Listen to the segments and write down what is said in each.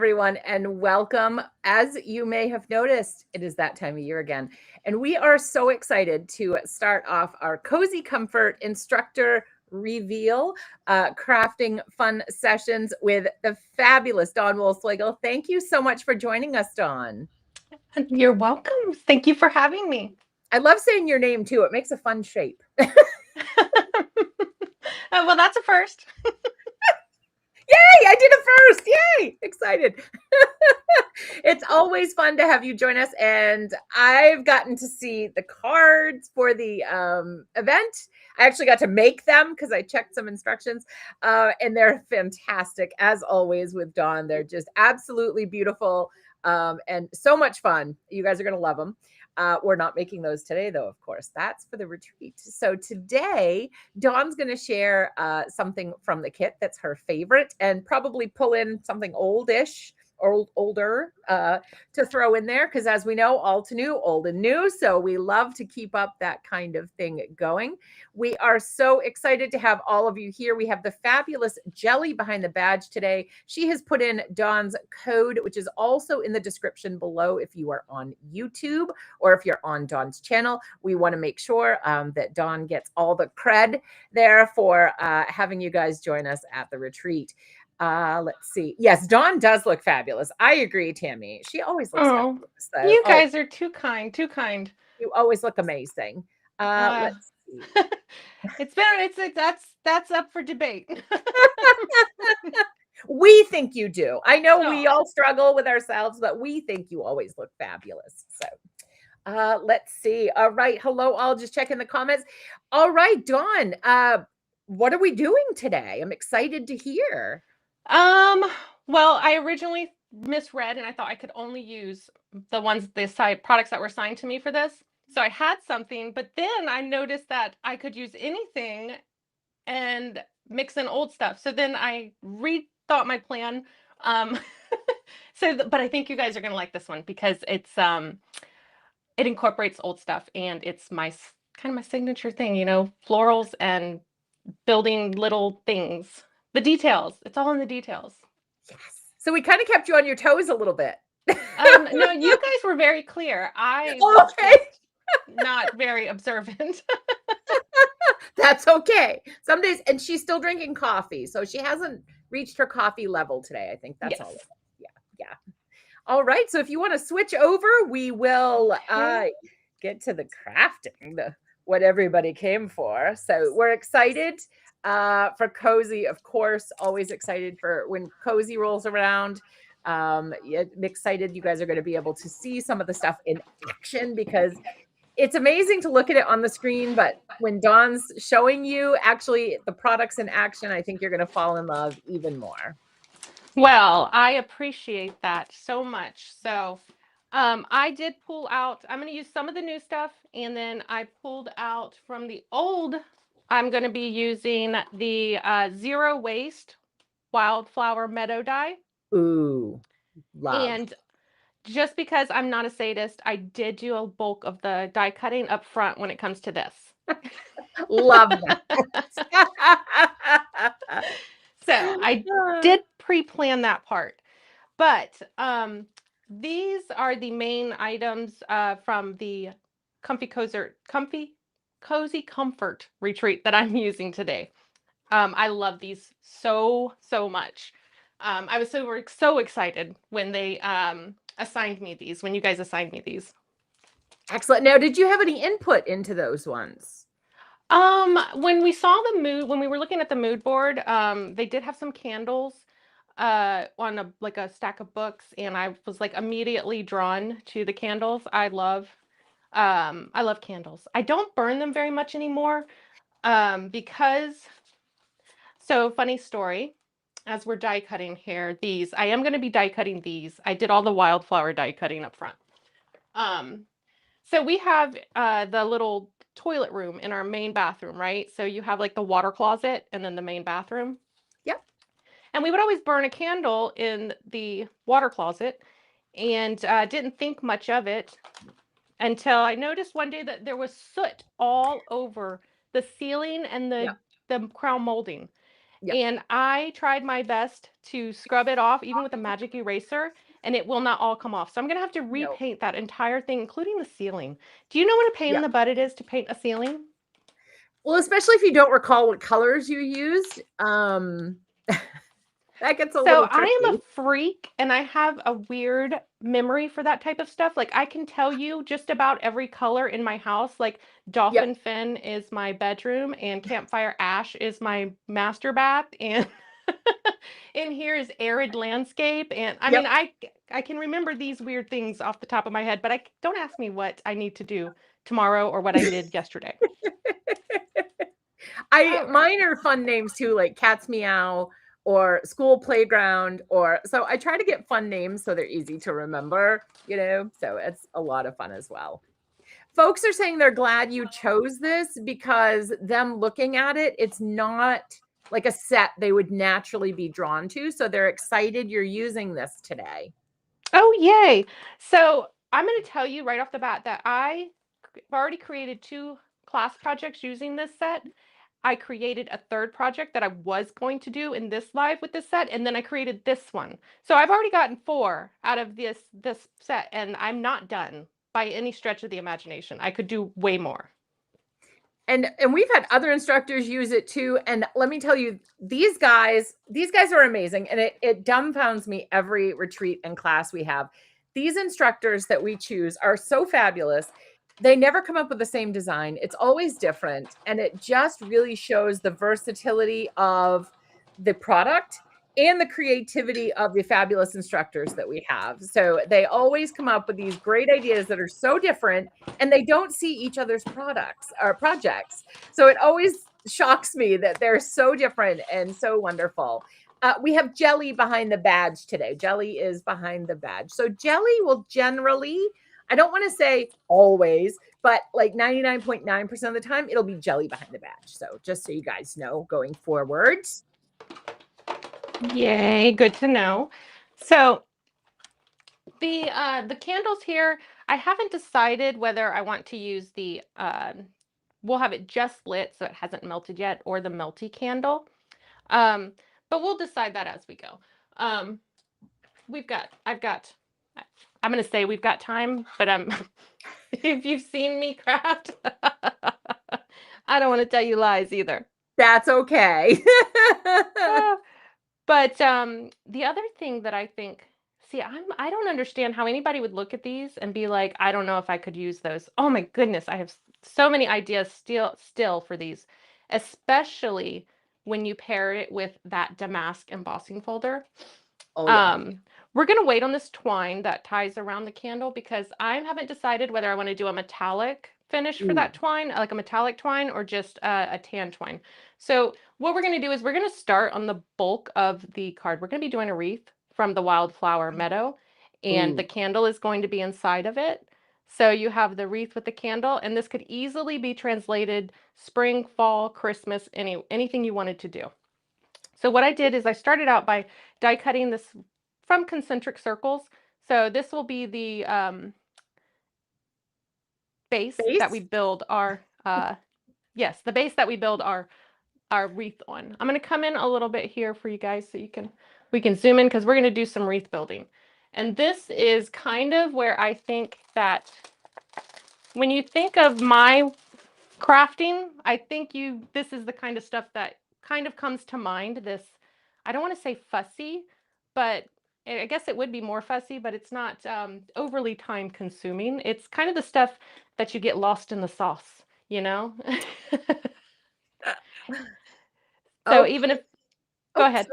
everyone, and welcome. As you may have noticed, it is that time of year again, and we are so excited to start off our Cozy Comfort Instructor Reveal crafting fun sessions with the fabulous Dawn Woleslagle. Thank you so much for joining us, Dawn. You're welcome. Thank you for having me. I love saying your name too. It makes a fun shape. Well, that's a first. Yay, I did it first. Yay, excited. It's always fun to have you join us. And I've gotten to see the cards for the event. I actually got to make them because I checked some instructions. And they're fantastic, as always, with Dawn. They're just absolutely beautiful and so much fun. You guys are going to love them. We're not making those today, though, of course. That's for the retreat. So today, Dawn's going to share something from the kit that's her favorite and probably pull in something oldish or older to throw in there. Because as we know, all to new, old and new. So we love to keep up that kind of thing going. We are so excited to have all of you here. We have the fabulous Jelly behind the badge today. She has put in Dawn's code, which is also in the description below if you are on YouTube or if you're on Dawn's channel. We want to make sure that Dawn gets all the cred there for having you guys join us at the retreat. Let's see. Yes, Dawn does look fabulous. I agree, Tammy. She always looks fabulous. So, you guys are too kind, too kind. You always look amazing. Let's see. That's up for debate. We think you do. I know we all struggle with ourselves, but we think you always look fabulous. So let's see. All right. Hello, all. Just checking the comments. All right, Dawn. What are we doing today? I'm excited to hear. Well, I originally misread and I thought I could only use the products that were assigned to me for this. So I had something, but then I noticed that I could use anything and mix in old stuff. So then I rethought my plan. But I think you guys are going to like this one because it incorporates old stuff and it's kind of my signature thing, florals and building little things. The details. It's all in the details. Yes. So we kind of kept you on your toes a little bit. No, you guys were very clear. I was not very observant. That's okay. Some days, and she's still drinking coffee, so she hasn't reached her coffee level today. I think that's all. Yeah. All right. So if you want to switch over, we will get to the crafting, what everybody came for. So we're excited for Cozy, of course. Always excited for when Cozy rolls around. I'm excited you guys are going to be able to see some of the stuff in action because it's amazing to look at it on the screen, but when Dawn's showing you actually the products in action, I think you're going to fall in love even more. Well, I appreciate that so much. So I did pull out, I'm going to use some of the new stuff, and then I pulled out from the old, I'm going to be using the Zero Waste Wildflower Meadow Dye. Ooh, love. And just because I'm not a sadist, I did do a bulk of the die cutting up front when it comes to this. Love that. So I did pre-plan that part. But these are the main items from the Cozy Comfort retreat that I'm using today. I love these so much. I was so excited when they assigned me these, when you guys assigned me these. Excellent. Now, did you have any input into those ones? When we saw when we were looking at the mood board, they did have some candles on a stack of books, and I was immediately drawn to the candles. I love candles. I don't burn them very much anymore because, so funny story, as we're die cutting here, I am going to be die cutting these. I did all the wildflower die cutting up front. So we have the little toilet room in our main bathroom, right? So you have the water closet and then the main bathroom. Yep. And we would always burn a candle in the water closet and didn't think much of it until I noticed one day that there was soot all over the ceiling and the crown molding. Yep. And I tried my best to scrub it off, even with a magic eraser, and it will not all come off. So I'm going to have to No. repaint that entire thing, including the ceiling. Do you know what a pain in Yep. the butt it is to paint a ceiling? Well, especially if you don't recall what colors you used, that gets a So little I am a tricky. freak and I have a weird memory for that type of stuff. Like I can tell you just about every color in my house. Like Yep. Dolphin Fin is my bedroom and Campfire Ash is my master bath and in here is Arid Landscape and I mean Yep. I can remember these weird things off the top of my head, but I don't ask me what I need to do tomorrow or what I did yesterday. I All right. mine are fun names too, like Cat's Meow or School Playground, or so I try to get fun names so they're easy to remember, so it's a lot of fun as well. Folks are saying they're glad you chose this because them looking at it, it's not like a set they would naturally be drawn to. So they're excited you're using this today. Oh, yay. So I'm going to tell you right off the bat that I've already created two class projects using this set. I created a third project that I was going to do in this live with this set, and then I created this one. So I've already gotten four out of this set, and I'm not done by any stretch of the imagination. I could do way more. And we've had other instructors use it too. And let me tell you, these guys are amazing. And it dumbfounds me every retreat and class we have. These instructors that we choose are so fabulous. They never come up with the same design. It's always different. And it just really shows the versatility of the product and the creativity of the fabulous instructors that we have. So they always come up with these great ideas that are so different and they don't see each other's products or projects. So it always shocks me that they're so different and so wonderful. We have Jelly behind the badge today. Jelly is behind the badge. So Jelly will generally, I don't want to say always, but like 99.9% of the time, it'll be Jelly behind the badge. So just so you guys know going forward. Yay, good to know. So the candles here, I haven't decided whether I want to use the we'll have it just lit so it hasn't melted yet or the melty candle. Um, but we'll decide that as we go. Um, I'm going to say we've got time, but if you've seen me craft, I don't want to tell you lies either. That's okay. But the other thing that I think, see, I don't understand how anybody would look at these and be like, I don't know if I could use those. Oh my goodness, I have so many ideas still for these, especially when you pair it with that damask embossing folder. Oh, yeah. We're gonna wait on this twine that ties around the candle because I haven't decided whether I want to do a metallic finish for Ooh. that twine, like a metallic twine, or just a tan twine. So what we're gonna do is we're gonna start on the bulk of the card. We're gonna be doing a wreath from the Wildflower Meadow, and the Ooh. candle is going to be inside of it. So you have the wreath with the candle, and this could easily be translated spring, fall, Christmas, anything you wanted to do. So what I did is I started out by die cutting this from concentric circles. So this will be the base that we Base? build our, yes, the base that we build our wreath on. I'm going to come in a little bit here for you guys so we can zoom in because we're going to do some wreath building. And this is kind of where I think that when you think of my crafting, I think this is the kind of stuff that kind of comes to mind. This, I don't want to say fussy, but I guess it would be more fussy, but it's not overly time consuming. It's kind of the stuff that you get lost in the sauce, you know? So even Okay. if, go Oh, ahead.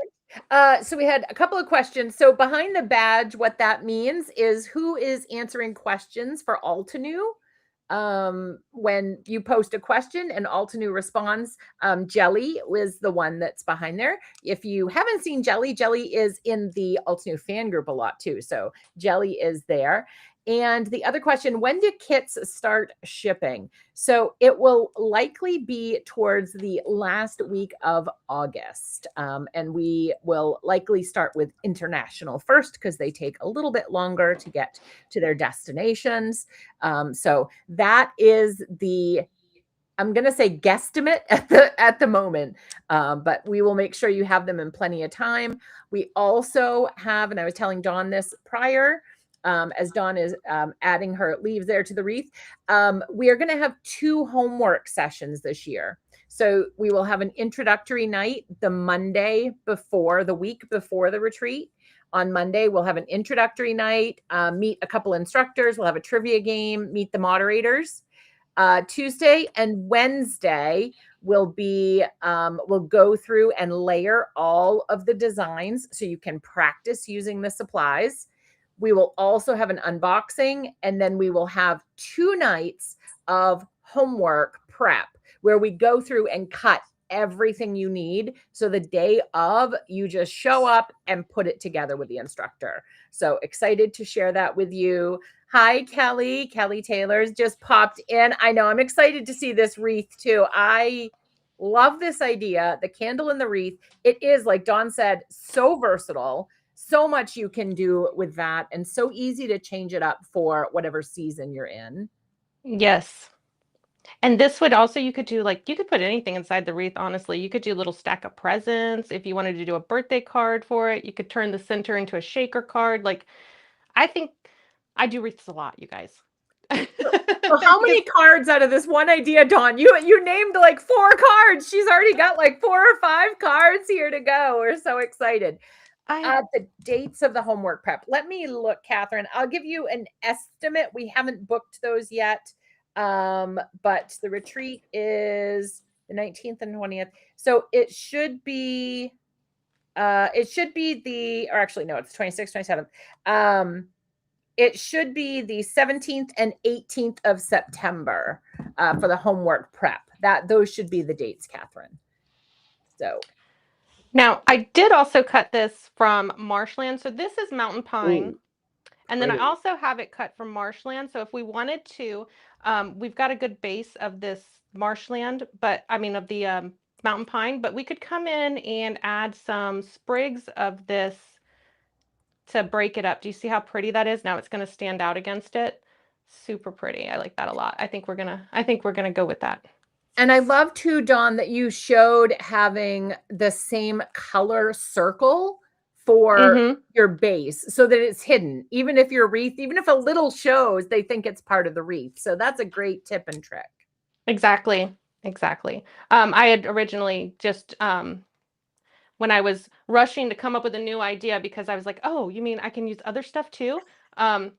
so we had a couple of questions. So behind the badge, what that means is who is answering questions for Altenew. When you post a question and Altenew responds, Jelly was the one that's behind there. If you haven't seen Jelly, Jelly is in the Altenew fan group a lot too. So Jelly is there. And the other question, when do kits start shipping? So it will likely be towards the last week of August. And we will likely start with international first because they take a little bit longer to get to their destinations. So that is the I'm going to say guesstimate at the moment, but we will make sure you have them in plenty of time. We also have, and I was telling Dawn this prior, as Dawn is adding her leaves there to the wreath, we are going to have 2 homework sessions this year. So we will have an introductory night the Monday before, the week before the retreat. On Monday, we'll have an introductory night, meet a couple instructors, we'll have a trivia game, meet the moderators. Tuesday and Wednesday will be we'll go through and layer all of the designs so you can practice using the supplies. We will also have an unboxing, and then we will have 2 nights of homework prep where we go through and cut everything you need. So the day of, you just show up and put it together with the instructor. So excited to share that with you. Hi, Kelly. Kelly Taylor's just popped in. I know, I'm excited to see this wreath too. I love this idea, the candle and the wreath. It is, like Dawn said, so versatile. So much you can do with that, and so easy to change it up for whatever season you're in. Yes. And this would also, you could do like, you could put anything inside the wreath, honestly. You could do a little stack of presents. If you wanted to do a birthday card for it, you could turn the center into a shaker card. Like, I think I do wreaths a lot, you guys. So how Because many cards out of this one idea, Dawn? You named like 4 cards. She's already got like 4 or 5 cards here to go. We're so excited. I, The dates of the homework prep. Let me look, Catherine. I'll give you an estimate. We haven't booked those yet. But the retreat is the 19th and 20th. So it should be or actually no, it's 26th, 27th. It should be the 17th and 18th of September for the homework prep. Those should be the dates, Catherine. So now I did also cut this from marshland. So this is mountain pine. ooh, And then I pretty. also have it cut from marshland. So if we wanted to, we've got a good base of this marshland, but I mean of the mountain pine, but we could come in and add some sprigs of this to break it up. Do you see how pretty that is? Now it's going to stand out against it. Super pretty. I like that a lot. I think we're gonna go with that. And I love too, Dawn, that you showed having the same color circle for Mm-hmm. your base so that it's hidden. Even if your wreath, even if a little shows, they think it's part of the wreath. So that's a great tip and trick. Exactly. Exactly. I had originally just when I was rushing to come up with a new idea because I was like, oh, you mean I can use other stuff too? Um,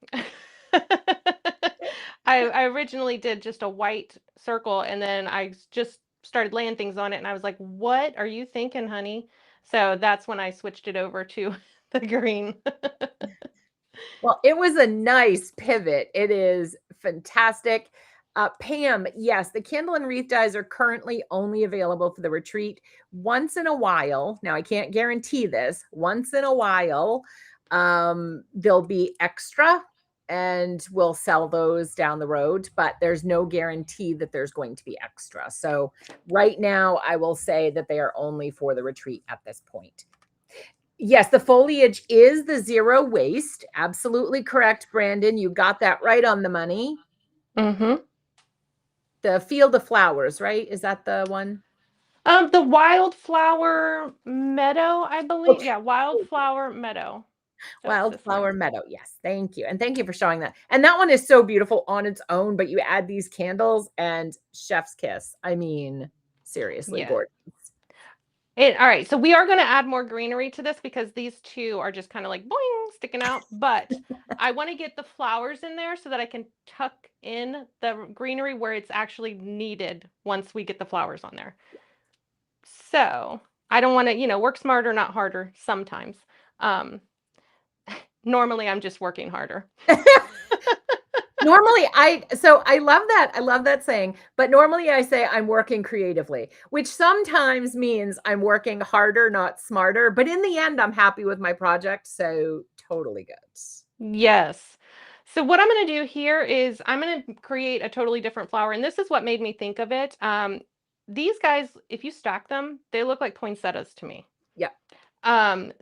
I originally did just a white circle and then I just started laying things on it and I was like, what are you thinking, honey? So that's when I switched it over to the green. Well, it was a nice pivot. It is fantastic. Pam, yes, the candle and wreath dies are currently only available for the retreat. Once in a while, now I can't guarantee this, once in a while, they'll be extra and we'll sell those down the road, but there's no guarantee that there's going to be extra. So right now, I will say that they are only for the retreat at this point. Yes, the foliage is the zero waste. Absolutely correct, Brandon. You got that right on the money. Mm-hmm. The field of flowers, right? Is that the one? The wildflower meadow, I believe. Okay. Yeah, wildflower meadow. That's this one. Wildflower Meadow. Yes. Thank you. And thank you for showing that. And that one is so beautiful on its own, but you add these candles and chef's kiss. I mean, seriously, Yeah. gorgeous. All right, so we are going to add more greenery to this because these two are just kind of like boing, sticking out. But I want to get the flowers in there so that I can tuck in the greenery where it's actually needed once we get the flowers on there. So I don't want to, work smarter, not harder sometimes. Um, normally I'm just working harder. Normally I love that. I love that saying, but normally I say I'm working creatively, which sometimes means I'm working harder, not smarter. But in the end, I'm happy with my project. So totally good. Yes. So what I'm going to do here is I'm going to create a totally different flower. And this is what made me think of it. These guys, if you stack them, they look like poinsettias to me. Yeah. And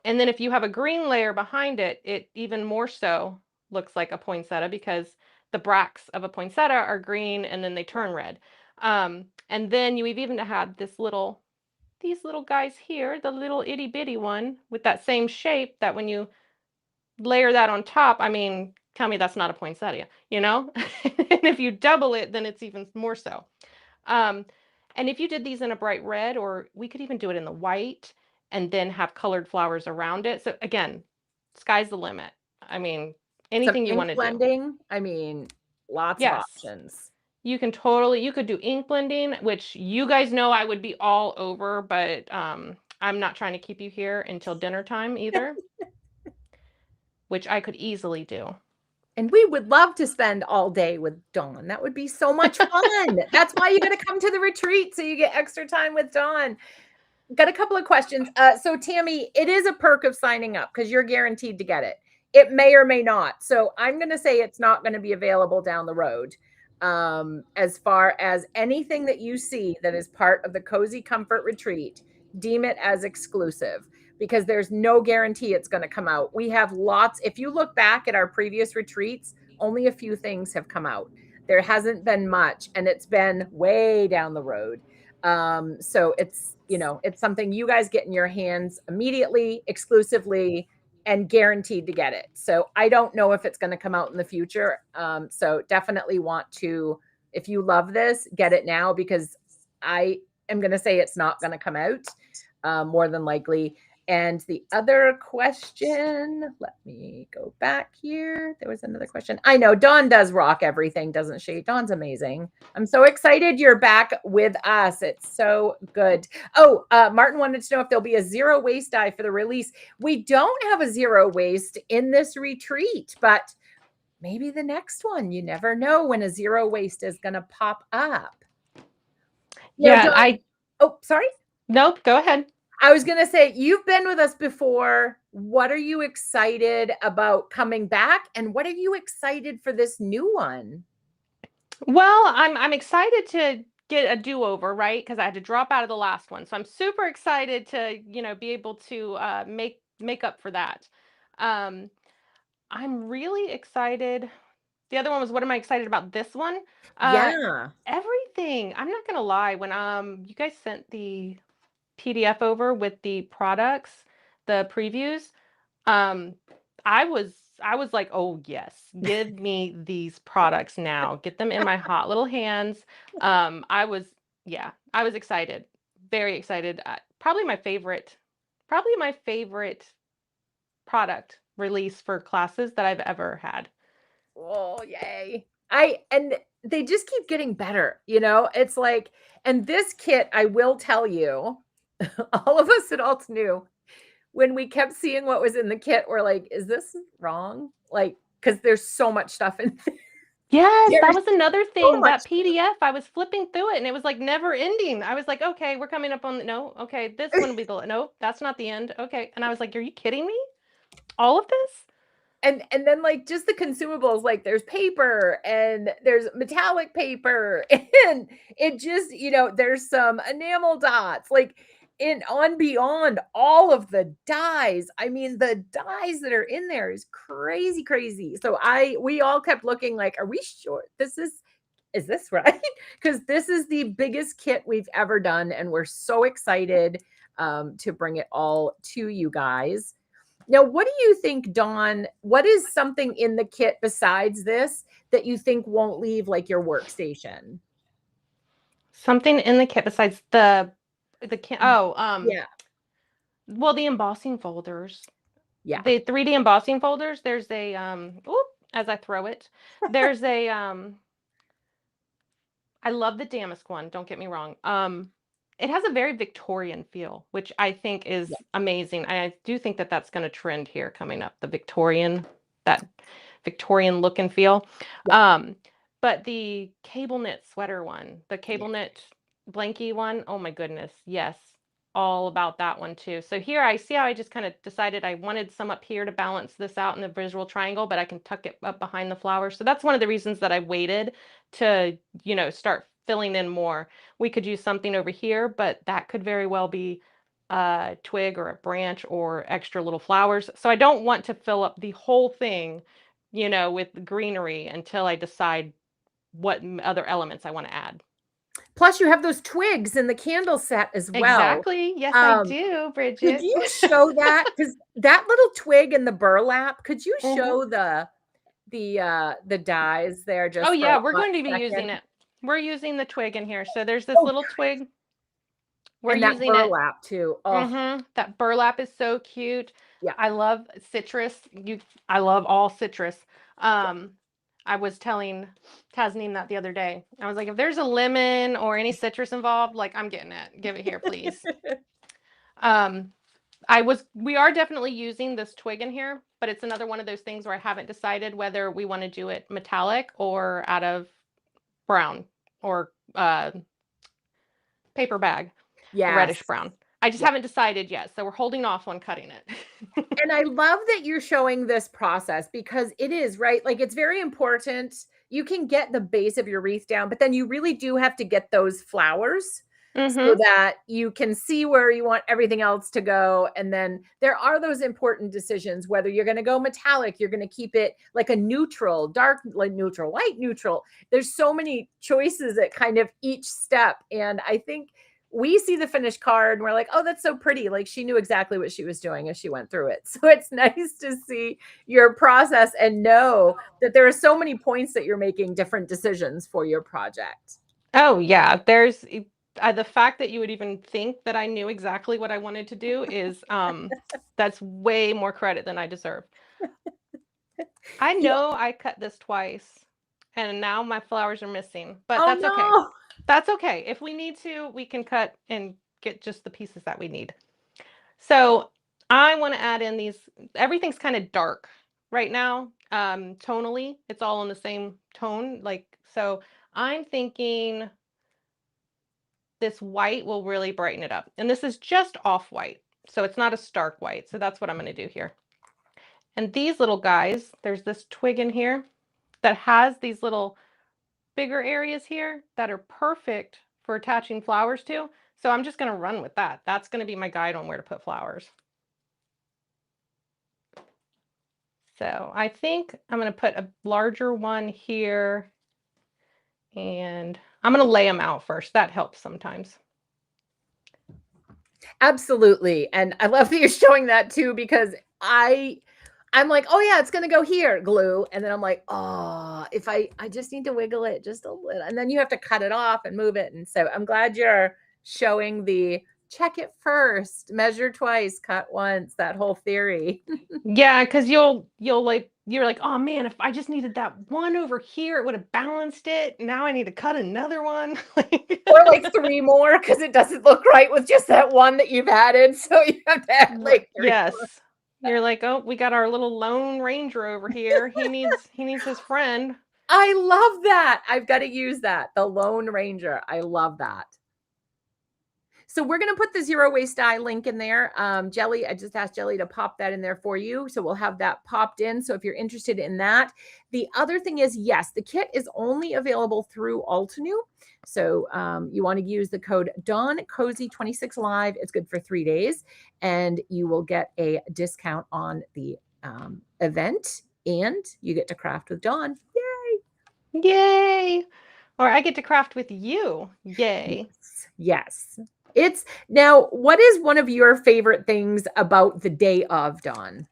then if you have a green layer behind it, it even more so looks like a poinsettia because the bracts of a poinsettia are green and then they turn red. And then you've even had these little guys here, the little itty bitty one with that same shape that when you layer that on top, I mean, tell me that's not a poinsettia, you know? And if you double it, then it's even more so. Um, and if you did these in a bright red, or we could even do it in the white and then have colored flowers around it. So again, sky's the limit. I mean, Some anything you ink want to do. blending. I mean, lots of Yes. options. You could do ink blending, which you guys know I would be all over, but I'm not trying to keep you here until dinner time either, which I could easily do. And we would love to spend all day with Dawn. That would be so much fun. That's why you got to come to the retreat so you get extra time with Dawn. Got a couple of questions. So Tammy, it is a perk of signing up because you're guaranteed to get it. It may or may not. So I'm going to say it's not going to be available down the road. As far as anything that you see that is part of the Cozy Comfort Retreat, deem it as exclusive because there's no guarantee it's going to come out. We have lots. If you look back at our previous retreats, only a few things have come out. There hasn't been much, and it's been way down the road. So it's something you guys get in your hands immediately, exclusively, and guaranteed to get it. So I don't know if it's going to come out in the future. So definitely want to, if you love this, get it now because I am going to say it's not going to come out more than likely. And the other question, let me go back here. There was another question. I know Dawn does rock everything, doesn't she? Dawn's amazing. I'm so excited you're back with us. It's so good. Oh, Martin wanted to know if there'll be a zero waste die for the release. We don't have a zero waste in this retreat, but maybe the next one. You never know when a zero waste is going to pop up. Now, Yeah, Dawn, oh, sorry. nope, go ahead. I was going to say, you've been with us before. What are you excited about coming back? And what are you excited for this new one? Well, I'm excited to get a do-over, right? Because I had to drop out of the last one. So I'm super excited to, be able to make up for that. Um, I'm really excited. The other one was what am I excited about this one? Uh Yeah. Everything. I'm not gonna lie, when you guys sent the PDF over with the products, the previews, um, I was like, "Oh, yes. Give me these products now. Get them in my hot little hands." I was yeah, I was excited. Very excited. Probably my favorite product release for classes that I've ever had. Oh, yay. And they just keep getting better, It's like, and this kit, I will tell you, all of us adults knew when we kept seeing what was in the kit, we're like, is this wrong? Like, because there's so much stuff in there. Yes, that There's was another so thing. much That PDF, I was flipping through it and it was like never ending. I was like, okay, we're coming up on the no, okay, this one will be the no, that's not the end. Okay. And I was like, are you kidding me? All of this? and then like just the consumables, like there's paper and there's metallic paper and it just there's some enamel dots like in on beyond all of the dyes. I mean, the dyes that are in there is crazy. So we all kept looking like, are we sure is this right? Because this is the biggest kit we've ever done and we're so excited to bring it all to you guys. Now, what do you think, Dawn? What is something in the kit besides this that you think won't leave like your workstation? Something in the kit besides the can Yeah. well, the embossing folders. Yeah. The 3D embossing folders, there's a oop, as I throw it, there's a I love the damask one, don't get me wrong. It has a very Victorian feel, which I think Yeah. is amazing. I do think that that's going to trend here coming up, that Victorian look and feel. Yeah. Um, but the cable knit sweater one, the Yeah. cable knit blankie one, oh my goodness, yes, all about that one too. So here I see how I just kind of decided I wanted some up here to balance this out in the visual triangle, but I can tuck it up behind the flowers. So that's one of the reasons that I waited to, start filling in more. We could use something over here, but that could very well be a twig or a branch or extra little flowers. So I don't want to fill up the whole thing, with greenery until I decide what other elements I want to add. Plus, you have those twigs in the candle set as well. Exactly. Yes, I do, Could Bridget. you show that? Because that little twig and the burlap, could you Mhm. show the dyes there Oh just for a yeah, we're hot going to be using second? it. We're using the twig in here. So there's this Oh, little twig. We're and that using it. burlap too. Oh, That burlap is so cute. yeah, I love citrus. I love all citrus. Um, I was telling Tasneem that the other day. I was like, if there's a lemon or any citrus involved, like I'm getting it. Give it here, please. Um, we are definitely using this twig in here, but it's another one of those things where I haven't decided whether we want to do it metallic or out of brown or paper bag, the reddish yes. brown. I just Yeah. haven't decided yet, so we're holding off on cutting it. And I love that you're showing this process because it is, right? Like it's very important. You can get the base of your wreath down, but then you really do have to get those flowers so Mm-hmm. that you can see where you want everything else to go. And then there are those important decisions whether you're going to go metallic, you're going to keep it like a neutral, dark, like neutral, light neutral. There's so many choices at kind of each step. And I think we see the finished card and we're like, oh, that's so pretty. Like she knew exactly what she was doing as she went through it. So it's nice to see your process and know that there are so many points that you're making different decisions for your project. Oh yeah, there's the fact that you would even think that I knew exactly what I wanted to do is that's way more credit than I deserve. I You, know I cut this twice and now my flowers are missing, but oh that's okay. no. That's okay. If we need to, we can cut and get just the pieces that we need. So I want to add in these, everything's kind of dark right now. Tonally, it's all in the same tone. So I'm thinking this white will really brighten it up. And this is just off white. So it's not a stark white. So that's what I'm going to do here. And these little guys, there's this twig in here that has these little bigger areas here that are perfect for attaching flowers to. So I'm just going to run with that. That's going to be my guide on where to put flowers. So I think I'm going to put a larger one here and I'm going to lay them out first. That helps sometimes. Absolutely. And I love that you're showing that too, because I'm like, oh yeah, it's gonna go here, glue. And then I'm like, oh, if I just need to wiggle it just a little, and then you have to cut it off and move it. And so I'm glad you're showing the check it first, measure twice, cut once, that whole theory. Yeah, because you're like, oh man, if I just needed that one over here, it would have balanced it. Now I need to cut another one. Or like three more because it doesn't look right with just that one that you've added. So you have to add like three more. Yes. You're like, oh, we got our little Lone Ranger over here. He needs his friend. I love that. I've got to use that. The Lone Ranger. I love that. So we're going to put the zero waste dye link in there. Jelly, I just asked Jelly to pop that in there for you. So we'll have that popped in. So if you're interested in that. The other thing is, yes, the kit is only available through Altenew. So you want to use the code Dawn Cozy 26 Live. It's good for 3 days. And you will get a discount on the event. And you get to craft with Dawn. Yay! Yay! Or I get to craft with you. Yay. Yes. Yes. It's now, what is one of your favorite things about the day of, Dawn?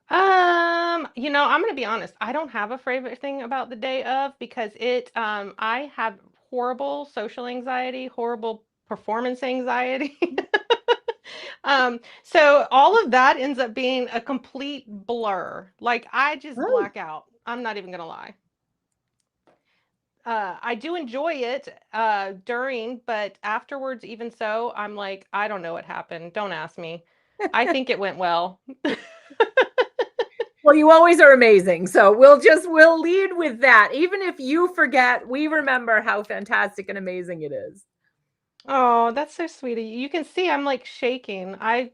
I'm gonna be honest. I don't have a favorite thing about the day of because I have horrible social anxiety, horrible performance anxiety. So all of that ends up being a complete blur. Like I just Oh, black out. I'm not even gonna lie. I do enjoy it during, but afterwards, even so, I'm like, I don't know what happened. Don't ask me. I think it went well. well, you always are amazing. So we'll lead with that. Even if you forget, we remember how fantastic and amazing it is. Oh, that's so sweet of you. You can see I'm like shaking. I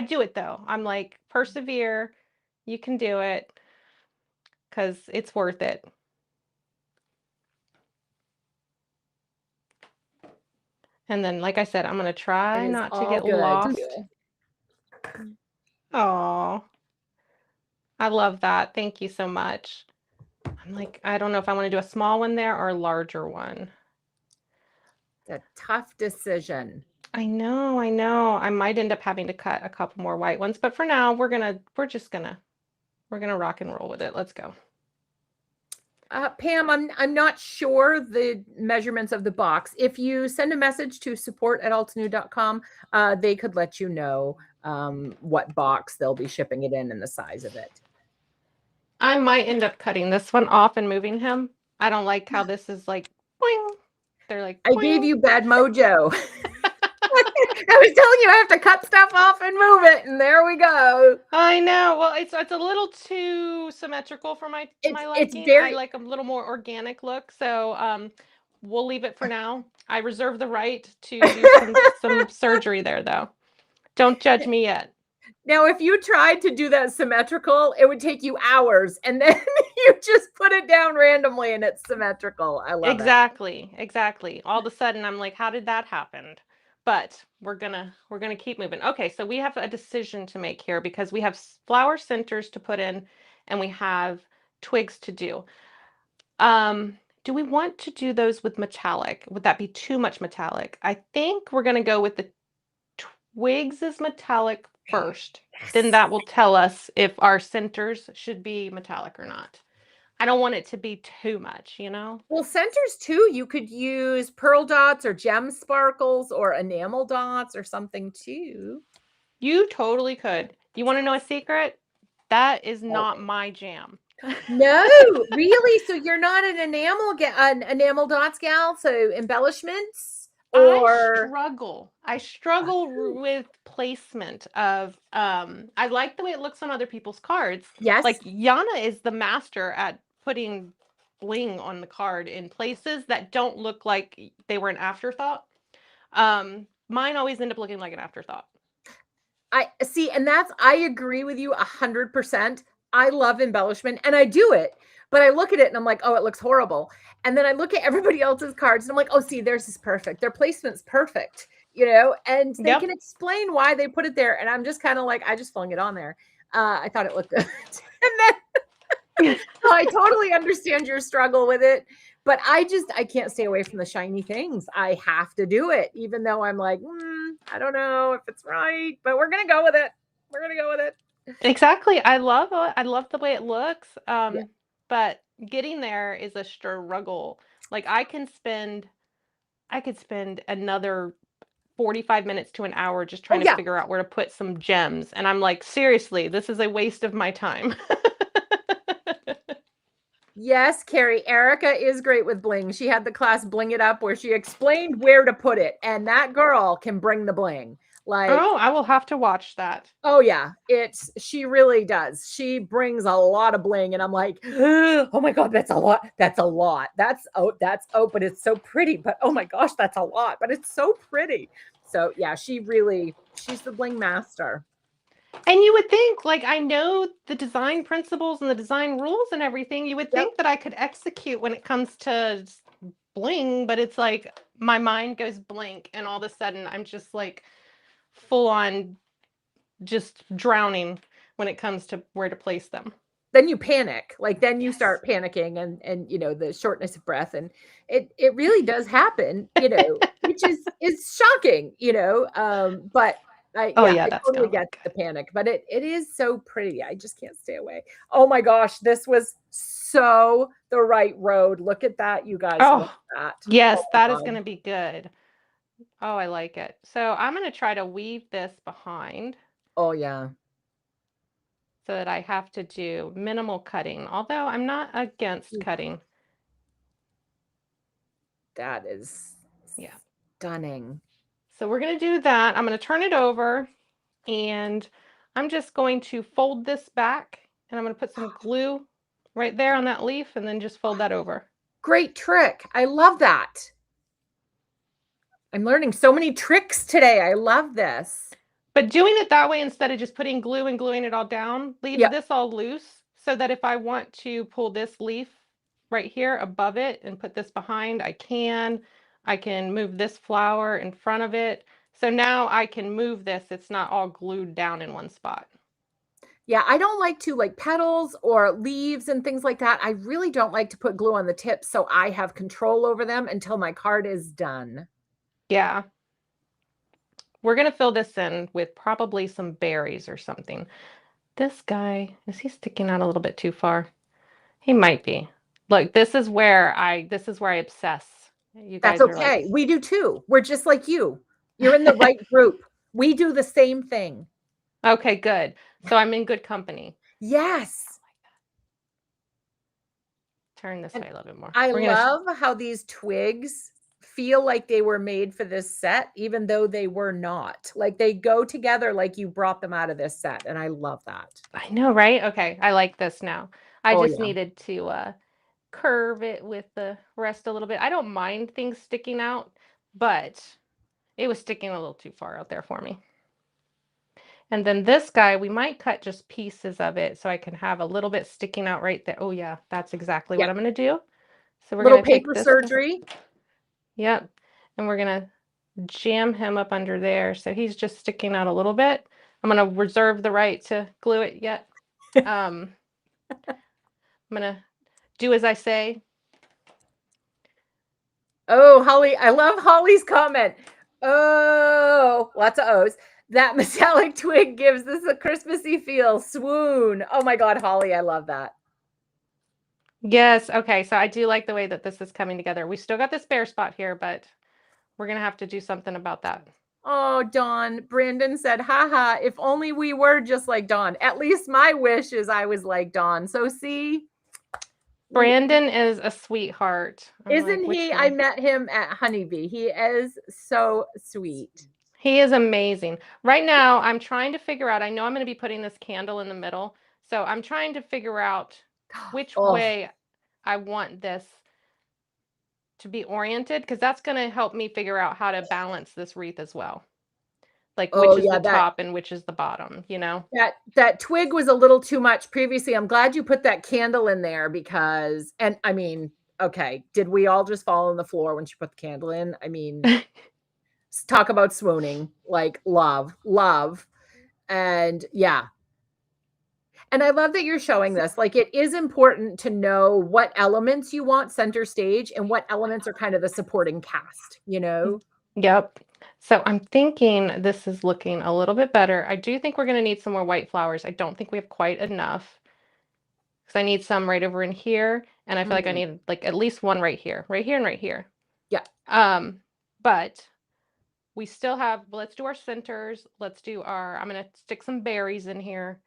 do it though. I'm like, persevere. You can do it because it's worth it. And then, like I said, I'm gonna It try is not to all get good. lost. Oh, I love that. Thank you so much. I'm like, I don't know if I want to do a small one there or a larger one. It's a tough decision. I know, I know. I might end up having to cut a couple more white ones, but for now, we're just gonna rock and roll with it. Let's go. Pam, I'm not sure the measurements of the box. If you send a message to support@altenew.com, they could let you know what box they'll be shipping it in and the size of it. I might end up cutting this one off and moving him. I don't like how this is like boing. They're like I boing. gave you bad mojo. I was telling you I have to cut stuff off and move it, and there we go. I know. Well, it's a little too symmetrical for my It's liking. I very like a little more organic look, so we'll leave it for now. I reserve the right to do some surgery there, though. Don't judge me yet. Now, if you tried to do that symmetrical, it would take you hours, and then you just put it down randomly, and it's symmetrical. I love Exactly, exactly. All of a sudden, I'm like, how did that happen? But we're gonna keep moving. Okay, so we have a decision to make here because we have flower centers to put in, and we have twigs to do. Do we want to do those with metallic? Would that be too much metallic? I think we're gonna go with the twigs as metallic first. it. Then Yes. that will tell us if our centers should be metallic or not. I don't want it to be too much, you know? Well, centers too, you could use pearl dots or gem sparkles or enamel dots or something too. You totally could. You want to know a secret? That is Oh. not my jam. No, really? So you're not an enamel dots gal? So embellishments or I struggle with placement of I like the way it looks on other people's cards. yes. Like Yana is the master at putting bling on the card in places that don't look like they were an afterthought. Mine always end up looking like an afterthought. I see, and I agree with you 100%. I love embellishment and I do it, but I look at it and I'm like, oh, it looks horrible. And then I look at everybody else's cards and I'm like, oh, see, theirs is perfect. Their placement's perfect, and they Yep. can explain why they put it there. And I'm just kind of like, I just flung it on there. I thought it looked good. And then so I totally understand your struggle with it, but I can't stay away from the shiny things. I have to do it, even though I'm like, I don't know if it's right, but we're gonna go with it. We're gonna go with it. Exactly. I love the way it looks. But getting there is a struggle. Like I could spend another 45 minutes to an hour just trying to figure out where to put some gems. And I'm like, seriously, this is a waste of my time. Yes, Carrie. Erica is great with bling. She had the class Bling It Up where she explained where to put it, and that girl can bring the bling. Like, oh, I will have to watch that. oh yeah, she really does. She brings a lot of bling, and I'm like, oh my god, that's a lot. That's a lot. But it's so pretty. But oh my gosh, that's a lot. But it's so pretty. So yeah, she's the bling master. And you would think, like, I know the design principles and the design rules and everything. You would think that I could execute when it comes to bling, but it's like my mind goes blank, and all of a sudden I'm just like full on just drowning when it comes to where to place them. Then you panic. Like then you start panicking and the shortness of breath, and it really does happen, which is shocking, but I totally get the panic, but it is so pretty. I just can't stay away. Oh my gosh, this was so the right road. Look at that, you guys. Oh, look at that. yes, that is going to be good. Oh, I like it. So I'm going to try to weave this behind. Oh yeah. So that I have to do minimal cutting, although I'm not against cutting. That is stunning. So we're going to do that. I'm going to turn it over, and I'm just going to fold this back, and I'm going to put some glue right there on that leaf, and then just fold that over. Great trick. I love that. I'm learning so many tricks today. I love this. But doing it that way instead of just putting glue and gluing it all down leaves this all loose, so that if I want to pull this leaf right here above it and put this behind, I can move this flower in front of it. So now I can move this. It's not all glued down in one spot. Yeah, I don't like to like petals or leaves and things like that. I really don't like to put glue on the tips so I have control over them until my card is done. Yeah. We're gonna fill this in with probably some berries or something. This guy, is he sticking out a little bit too far? He might be. Look, this is where I obsess. You That's guys are like, okay. We do too. We're just like you. You're in the right group. We do the same thing. okay, good. So I'm in good company. Yes. Turn this And way a little bit more. I We're gonna, love how these twigs feel like they were made for this set, even though they were not. Like they go together like you brought them out of this set. And I love that. I know, right? Okay, I like this now. I Oh, just yeah. needed to curve it with the rest a little bit. I don't mind things sticking out, but it was sticking a little too far out there for me. And then this guy, we might cut just pieces of it so I can have a little bit sticking out right there. Oh yeah, that's exactly Yeah. what I'm gonna do. So we're Little gonna take paper this guy. surgery. Yep. And we're gonna jam him up under there. So he's just sticking out a little bit. I'm gonna reserve the right to glue it yet. I'm gonna do as I say. Oh, Holly. I love Holly's comment. Oh, lots of O's. That metallic twig gives this a Christmassy feel. Swoon. Oh my God, Holly. I love that. Yes, okay, so I do like the way that this is coming together. We still got this bare spot here, but we're gonna have to do something about that. Oh, Dawn. Brandon said, haha, if only we were just like Dawn. At least my wish is I was like Dawn. So see, Brandon is a sweetheart. I'm isn't like, which he? I one? met him at Honeybee. He is so sweet. He is amazing. Right now, I'm trying to figure out, I know I'm going to be putting this candle in the middle, so I'm trying to figure out which Oh, way I want this to be oriented, because that's going to help me figure out how to balance this wreath as well. Like which oh is the yeah, top and which is the bottom, you know? that twig was a little too much previously. I'm glad you put that candle in there because, and I mean, okay, did we all just fall on the floor when she put the candle in? I mean, talk about swooning, like love, love. And yeah, and I love that you're showing this. Like, it is important to know what elements you want center stage and what elements are kind of the supporting cast, you know? Yep. So I'm thinking this is looking a little bit better. I do think we're going to need some more white flowers. I don't think we have quite enough because I need some right over in here, and I feel like I Mm, need like at least one right here, and right here. yeah. But we still have, let's do our centers. Let's do our, I'm going to stick some berries in here,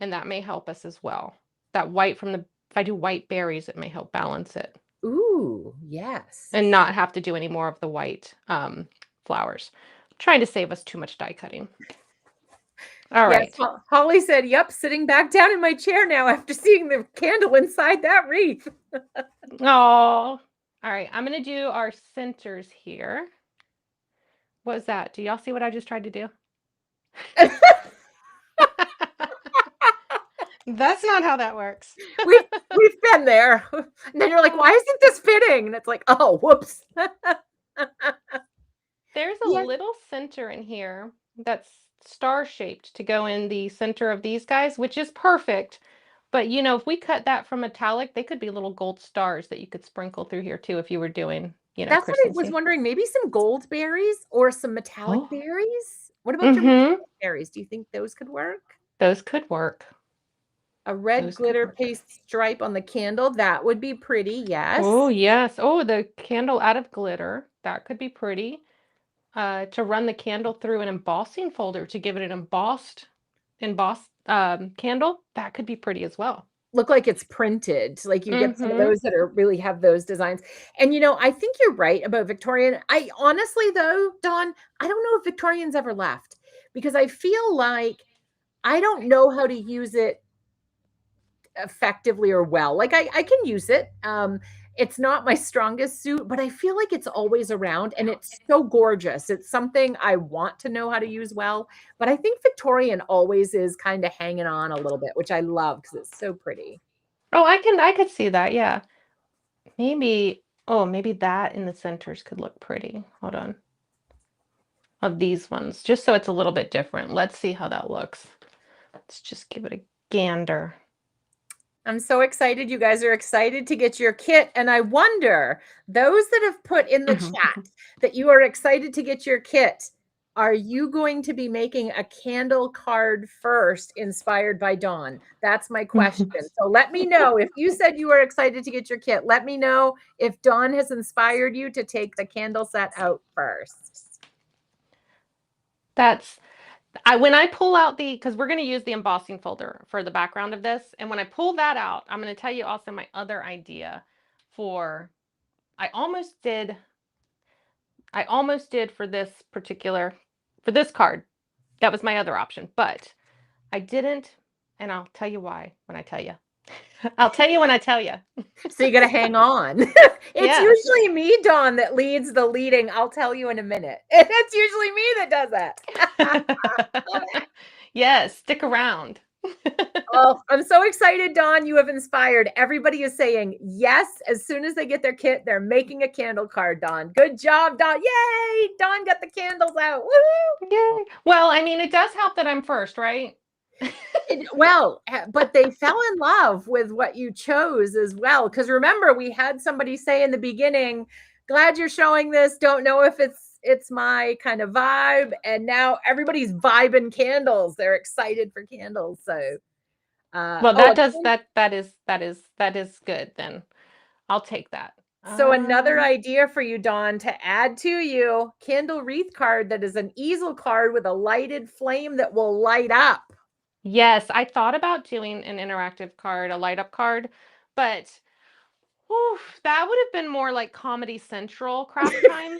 and that may help us as well. That white from the, if I do white berries, it may help balance it Ooh, yes. and not have to do any more of the white flowers. I'm trying to save us too much die cutting. All Yes. right. Holly said, yep, sitting back down in my chair now after seeing the candle inside that wreath. Oh, all right. I'm going to do our centers here. What was that? Do y'all see what I just tried to do? That's not how that works. We've been there. And then you're like, why isn't this fitting? And it's like, oh, whoops. There's a Yes. little center in here that's star-shaped to go in the center of these guys, which is perfect. But you know, if we cut that from metallic, they could be little gold stars that you could sprinkle through here too if you were doing, you know, That's what I was Christmassy. wondering. Maybe some gold berries or some metallic Oh. berries? What about your Mm-hmm. metallic berries? Do you think those could work? Those could work. A red Those could glitter work. paste stripe on the candle, that would be pretty, Oh, yes. yes. Oh, the candle out of glitter. That could be pretty. To run the candle through an embossing folder to give it an embossed candle, that could be pretty as well. Look like it's printed. Like you get some of Mm-hmm. those that are really have those designs. And I think you're right about Victorian. I honestly though, Dawn, I don't know if Victorian's ever left because I feel like I don't know how to use it effectively or well. Like I can use it. It's not my strongest suit, but I feel like it's always around and it's so gorgeous. It's something I want to know how to use well, but I think Victorian always is kind of hanging on a little bit, which I love because it's so pretty. Oh, I could see that. Yeah. Maybe, oh, maybe that in the centers could look pretty. Hold on. Of these ones, just so it's a little bit different. Let's see how that looks. Let's just give it a gander. I'm so excited. You guys are excited to get your kit. And I wonder, those that have put in the chat that you are excited to get your kit, are you going to be making a candle card first inspired by Dawn? That's my question. So let me know if you said you were excited to get your kit. Let me know if Dawn has inspired you to take the candle set out first. When I pull out because we're going to use the embossing folder for the background of this. And when I pull that out, I'm going to tell you also my other idea for, I almost did for this card. That was my other option, but I didn't. And I'll tell you why when I tell you. I'll tell you when I tell you. So you got to hang on. It's usually me, Dawn, that leads the leading. I'll tell you in a minute. And it's usually me that does that. Yes, stick around. Oh, I'm so excited, Dawn. You have inspired. Everybody is saying yes. As soon as they get their kit, they're making a candle card, Dawn. Good job, Dawn. Yay! Dawn got the candles out. Woo-hoo! Yay. Well, I mean, it does help that I'm first, right? But they fell in love with what you chose as well. Because remember, we had somebody say in the beginning, glad you're showing this. Don't know if it's my kind of vibe. And now everybody's vibing candles. They're excited for candles. So well, that is good. Then I'll take that. So another idea for you, Dawn, to add to you, candle wreath card that is an easel card with a lighted flame that will light up. Yes, I thought about doing an interactive card, a light up card, but whew, that would have been more like Comedy Central craft time.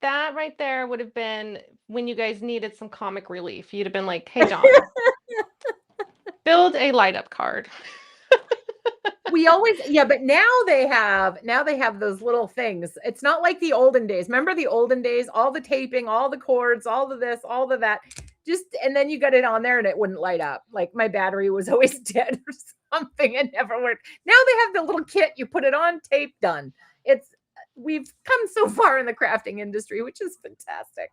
That right there would have been when you guys needed some comic relief. You'd have been like, hey, Dawn, build a light up card. We always, but now they have those little things. It's not like the olden days. Remember the olden days, all the taping, all the cords, all of this, all of that. And then you got it on there and it wouldn't light up. Like my battery was always dead or something. It never worked. Now they have the little kit, you put it on, tape, done. We've come so far in the crafting industry, which is fantastic.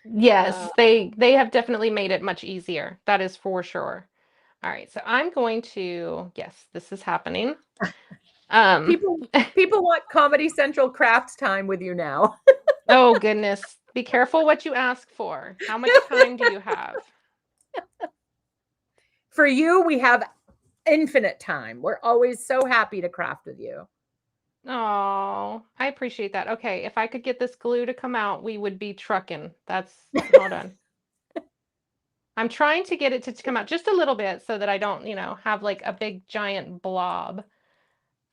Yes, they have definitely made it much easier. That is for sure. All right, so I'm going to, yes, this is happening. People want Comedy Central craft time with you now. Oh, goodness. Be careful what you ask for. How much time do you have? For you, we have infinite time. We're always so happy to craft with you. Oh, I appreciate that. Okay, if I could get this glue to come out, we would be trucking. Hold on. I'm trying to get it to come out just a little bit so that I don't, have like a big giant blob.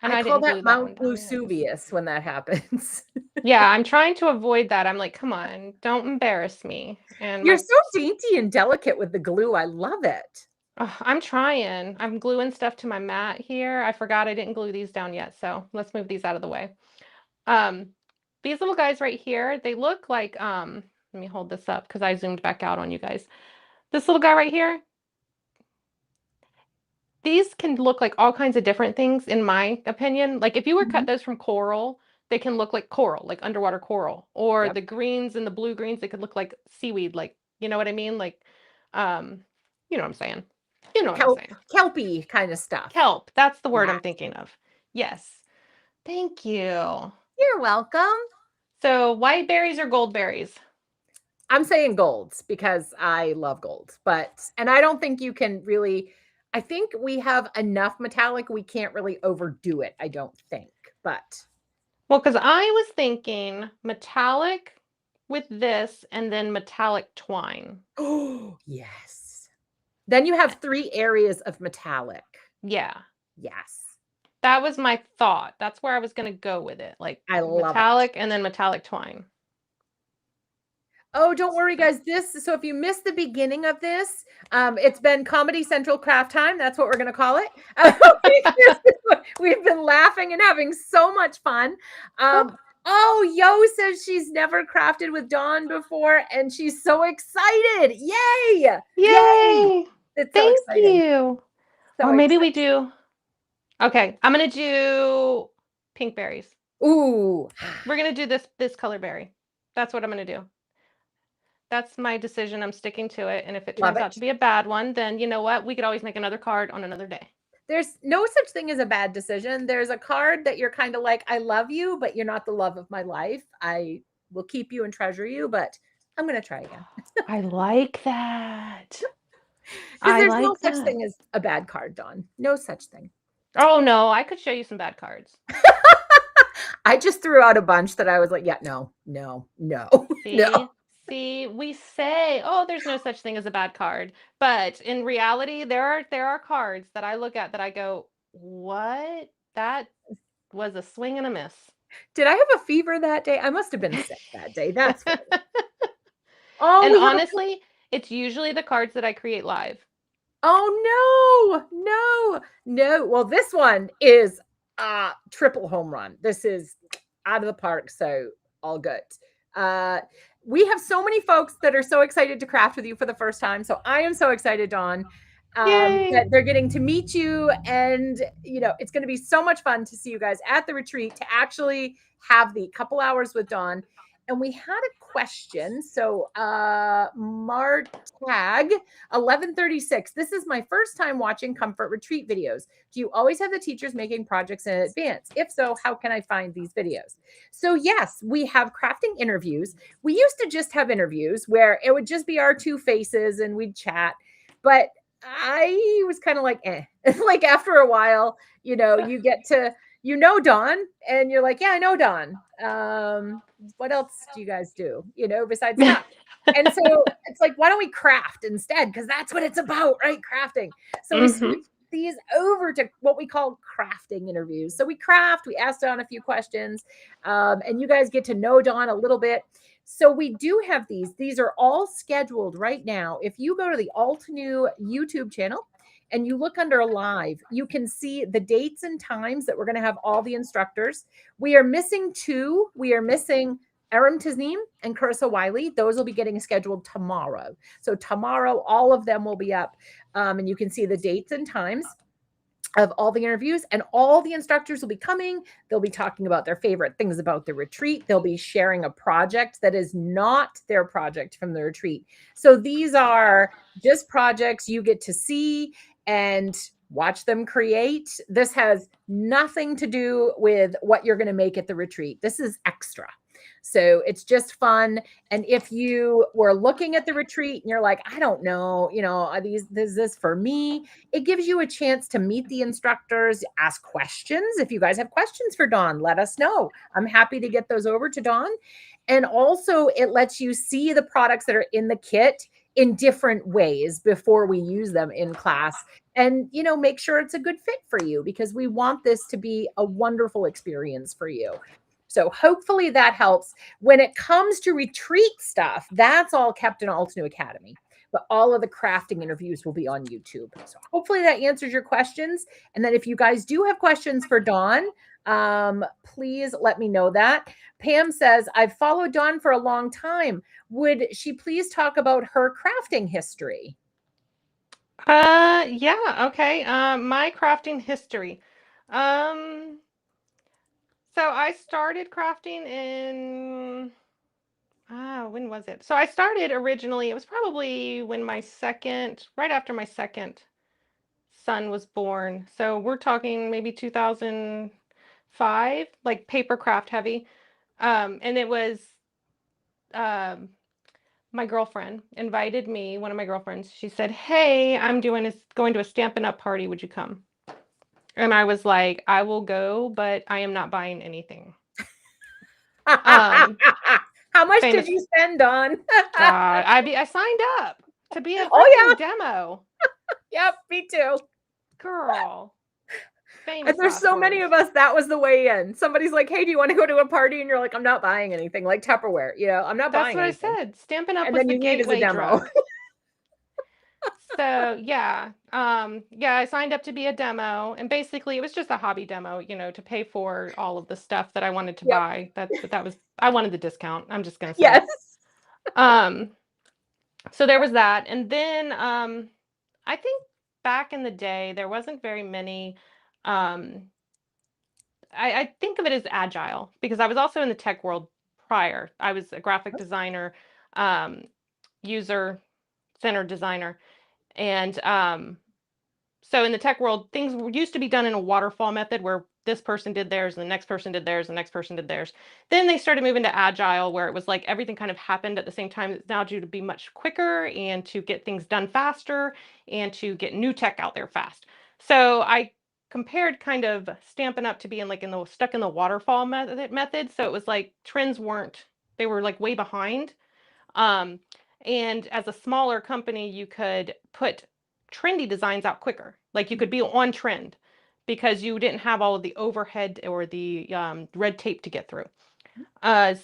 And I call that Mount Vesuvius when that happens. Yeah, I'm trying to avoid that. I'm like, come on, don't embarrass me. And you're so dainty and delicate with the glue. I love it. I'm trying. I'm gluing stuff to my mat here. I forgot I didn't glue these down yet, so let's move these out of the way. These little guys right here, they look like, let me hold this up because I zoomed back out on you guys. This little guy right here, these can look like all kinds of different things in my opinion. Like if you were cut those from coral, they can look like coral, like underwater coral, or the greens and the blue greens, they could look like seaweed, like, you know what I mean? Like, you know what I'm saying? You know what I'm saying? Kelpy kind of stuff. Kelp, that's the word I'm thinking of. Yes. Thank you. You're welcome. So white berries or gold berries? I'm saying golds because I love gold, and I don't think you can really, I think we have enough metallic. We can't really overdo it. I don't think, but. Well, because I was thinking metallic with this and then metallic twine. Oh, yes. Then you have 3 areas of metallic. Yeah. Yes. That was my thought. That's where I was going to go with it. Like I love metallic and then metallic twine. Oh, don't worry, guys. So if you missed the beginning of this, it's been Comedy Central Craft Time. That's what we're going to call it. We've been laughing and having so much fun. Yo says she's never crafted with Dawn before, and she's so excited. Yay! Yay! It's Thank so exciting. you. So maybe we do. Okay, I'm going to do pink berries. Ooh. We're going to do this color berry. That's what I'm going to do. That's my decision. I'm sticking to it. And if it Love turns out it. to be a bad one, then you know what? We could always make another card on another day. There's no such thing as a bad decision. There's a card that you're kind of like, I love you, but you're not the love of my life. I will keep you and treasure you, but I'm going to try again. I like that. Because I there's no like such that. thing as a bad card, Dawn. No such thing. Oh no, I could show you some bad cards. I just threw out a bunch that I was like, yeah, no, no, no, no. See? See, we say, oh, there's no such thing as a bad card. But in reality, there are cards that I look at that I go, what? That was a swing and a miss. Did I have a fever that day? I must have been sick that day. That's what it was. Oh, And we have a honestly, it's usually the cards that I create live. oh no, no. Well, this one is triple home run. This is out of the park, so all good. Uh we have so many folks that are so excited to craft with you for the first time. So I am so excited, Dawn, Yay! that they're getting to meet you. And, it's going to be so much fun to see you guys at the retreat, to actually have the couple hours with Dawn. And we had a question. So, Martag 1136. This is my first time watching comfort retreat videos. Do you always have the teachers making projects in advance? If so, how can I find these videos? So, yes, we have crafting interviews. We used to just have interviews where it would just be our two faces and we'd chat. But I was kind of like, like after a while, you get to, Dawn, and you're like, yeah, I know Dawn. What else do you guys do, besides stuff? And so it's like, why don't we craft instead? Because that's what it's about, right? Crafting. So we Mm-hmm. switched these over to what we call crafting interviews. So we craft, we ask Dawn a few questions, and you guys get to know Dawn a little bit. So we do have these. These are all scheduled right now. If you go to the Alt New YouTube channel and you look under live, you can see the dates and times that we're going to have all the instructors. We are missing two. We are missing Aram Tasneem and Carissa Wiley. Those will be getting scheduled tomorrow. So tomorrow, all of them will be up, and you can see the dates and times of all the interviews, and all the instructors will be coming. They'll be talking about their favorite things about the retreat. They'll be sharing a project that is not their project from the retreat. So these are just projects you get to see and watch them create. This has nothing to do with what you're going to make at the retreat. This is extra. So it's just fun. And if you were looking at the retreat and you're like, I don't know, is this for me? It gives you a chance to meet the instructors, ask questions. If you guys have questions for Dawn, let us know. I'm happy to get those over to Dawn. And also, it lets you see the products that are in the kit in different ways before we use them in class, and make sure it's a good fit for you, because we want this to be a wonderful experience for you. So hopefully that helps. When it comes to retreat stuff, that's all kept in Alt New Academy, but all of the crafting interviews will be on YouTube. So hopefully that answers your questions. And then if you guys do have questions for Dawn, please let me know that. Pam says, I've followed Dawn for a long time. Would she please talk about her crafting history? Yeah, okay. My crafting history. Um, so I started crafting in when was it? So I started originally, it was probably right after my second son was born. So we're talking maybe 2005, like paper craft heavy. And it was um my girlfriend invited me, one of my girlfriends. She said, "Hey, going to a Stampin' Up party. Would you come?" And I was like, "I will go, but I am not buying anything." Um, How much did famous you spend on? God, I signed up to be a Oh freaking demo. yeah, yep, me too. Girl, And famous there's last so many words. of us, that was the way in. Somebody's like, hey, do you want to go to a party? And you're like, I'm not buying anything, like Tupperware, I'm not That's buying what I anything. said. Stampin' Up And was then the you leave as a gateway demo. drug. So yeah, yeah, I signed up to be a demo, and basically it was just a hobby demo, to pay for all of the stuff that I wanted to Yep. buy. That was I wanted the discount. I'm just gonna say. Yes. Um, so there was that, and then I think back in the day there wasn't very many. Um, I think of it as agile because I was also in the tech world prior. I was a graphic designer. Um, user-centered designer. And so in the tech world, things used to be done in a waterfall method where this person did theirs, and the next person did theirs, and the next person did theirs. Then they started moving to agile, where it was like everything kind of happened at the same time. It's now due to be much quicker and to get things done faster and to get new tech out there fast. So I compared kind of Stampin' Up to being like in the stuck in the waterfall method. So it was like trends weren't, they were like way behind. Um, and as a smaller company, you could put trendy designs out quicker. Like you could be on trend because you didn't have all of the overhead or the red tape to get through.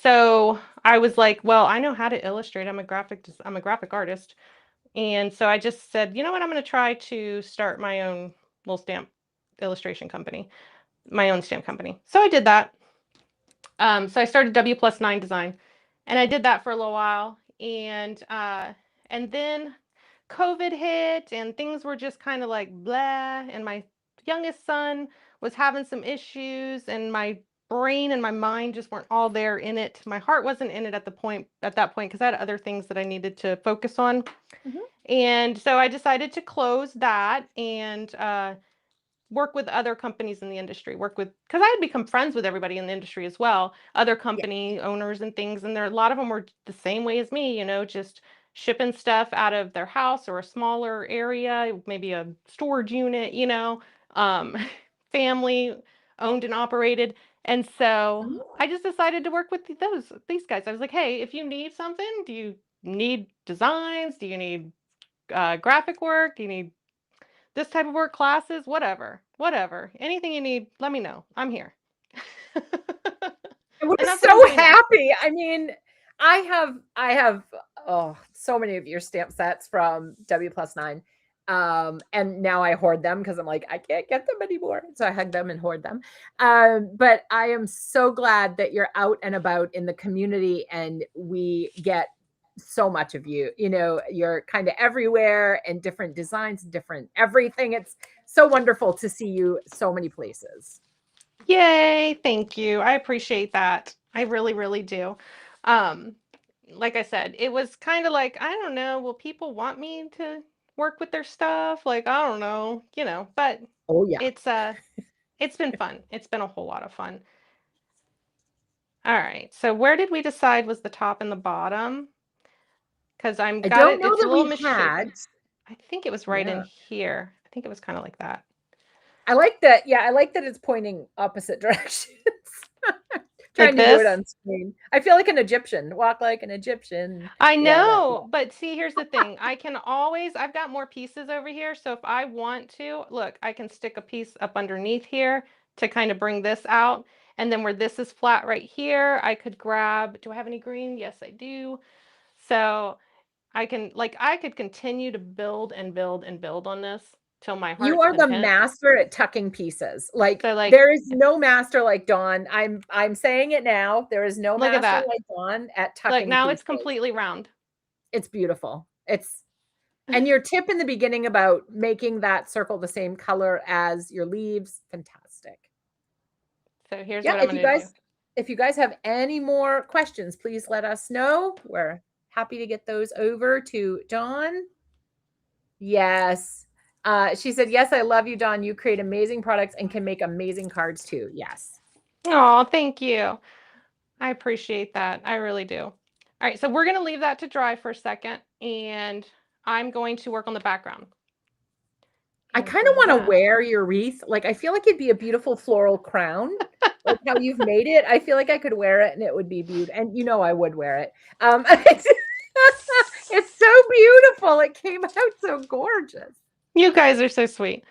So I was like, well, I know how to illustrate. I'm a graphic artist. And so I just said, you know what, I'm going to try to start my own little stamp illustration company, my own stamp company. So I did that. So I started W+9 Design, and I did that for a little while, and then COVID hit, and things were just kind of like blah. And my youngest son was having some issues, and my brain and my mind just weren't all there in it. My heart wasn't in it at that point because I had other things that I needed to focus on. Mhm. And so I decided to close that and work with other companies in the industry, because I had become friends with everybody in the industry as well, other Yeah. company owners and things. And a lot of them were the same way as me, just shipping stuff out of their house or a smaller area, maybe a storage unit, um, family owned and operated. And so Oh. I just decided to work with these guys. I was like, hey, if you need something, do you need designs? Do you need graphic work? Do you need this type of work, classes, whatever. Anything you need, let me know. I'm here. We're And that's what I'm so doing now. happy. I mean, I have oh so many of your stamp sets from W+9. And now I hoard them because I'm like, I can't get them anymore. So I hug them and hoard them. But I am so glad that you're out and about in the community and we get so much of you. You're kind of everywhere and different designs, different everything. It's so wonderful to see you so many places. Yay, thank you. I appreciate that. I really, really do. Um, like I said, it was kind of like, I don't know, will people want me to work with their stuff? Like, I don't know, but Oh yeah. it's it's been fun. It's been a whole lot of fun. All right. So where did we decide was the top and the bottom? Because I'm I got don't it. know It's a that little we misshapen. had. I think it was right in Yeah. here. I think it was kind of like that. I like that. Yeah, I like that it's pointing opposite directions. Like Trying to do it this. on screen. I feel like an Egyptian. Walk like an Egyptian. I Yeah, that. know, but see, here's the thing. I've got more pieces over here. So if I want to, look, I can stick a piece up underneath here to kind of bring this out. And then where this is flat right here, I could grab, do I have any green? Yes, I do. So I could continue to build and build and build on this till my You heart's are the content. master at tucking pieces. Like So like, there is no master like Dawn. I'm saying it now. There is no look at master that. like Dawn at Look, tucking now it's pieces. completely round. It's beautiful. It's and your tip in the beginning about making that circle the same color as your leaves, fantastic. So here's Yeah, what I'm going to do. if you guys have any more questions, please let us know. We're happy to get those over to Dawn. Yes. She said, yes, I love you, Dawn. You create amazing products and can make amazing cards too. Yes. Oh, thank you. I appreciate that. I really do. All right, so we're going to leave that to dry for a second, and I'm going to work on the background. I And kind for of want to that, wear your wreath. Like, I feel like it'd be a beautiful floral crown, like how you've made it. I feel like I could wear it and it would be beautiful. And I would wear it. It's so beautiful. It came out so gorgeous. you guys are so sweet.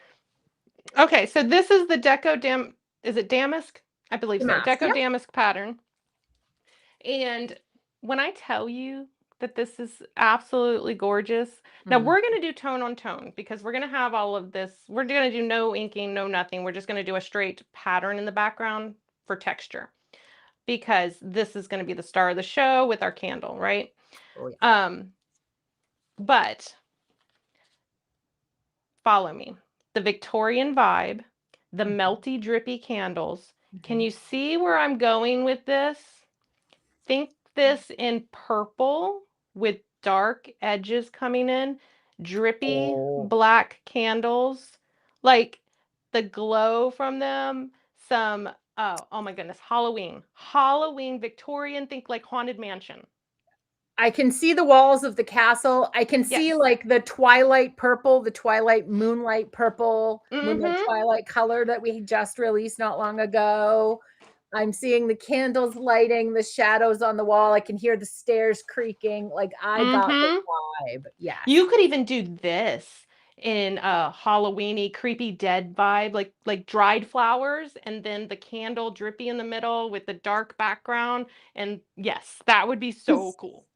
Okay, so this is the is it damask? I believe The so. mask. Deco Yep. damask pattern. And when I tell you that this is absolutely gorgeous, now Mm. we're going to do tone on tone because we're going to have all of this. We're going to do no inking, no nothing. We're just going to do a straight pattern in the background for texture because this is going to be the star of the show with our candle, right? Oh, yeah. But follow me. The Victorian vibe, the Mhm. melty, drippy candles. Can Mhm. you see where I'm going with this? Think this in purple with dark edges coming in, drippy Oh, black candles, like the glow from them, some oh my goodness, Halloween Victorian, think like Haunted Mansion. I can see the walls of the castle. I can Yes. see like the twilight purple, the twilight moonlight purple, moonlight Mm-hmm. twilight color that we just released not long ago. I'm seeing the candles lighting, the shadows on the wall. I can hear the stairs creaking. Like I got the Mm-hmm. vibe. Yes. You could even do this in a Halloweeny creepy dead vibe, like dried flowers and then the candle drippy in the middle with the dark background. And yes, that would be so cool.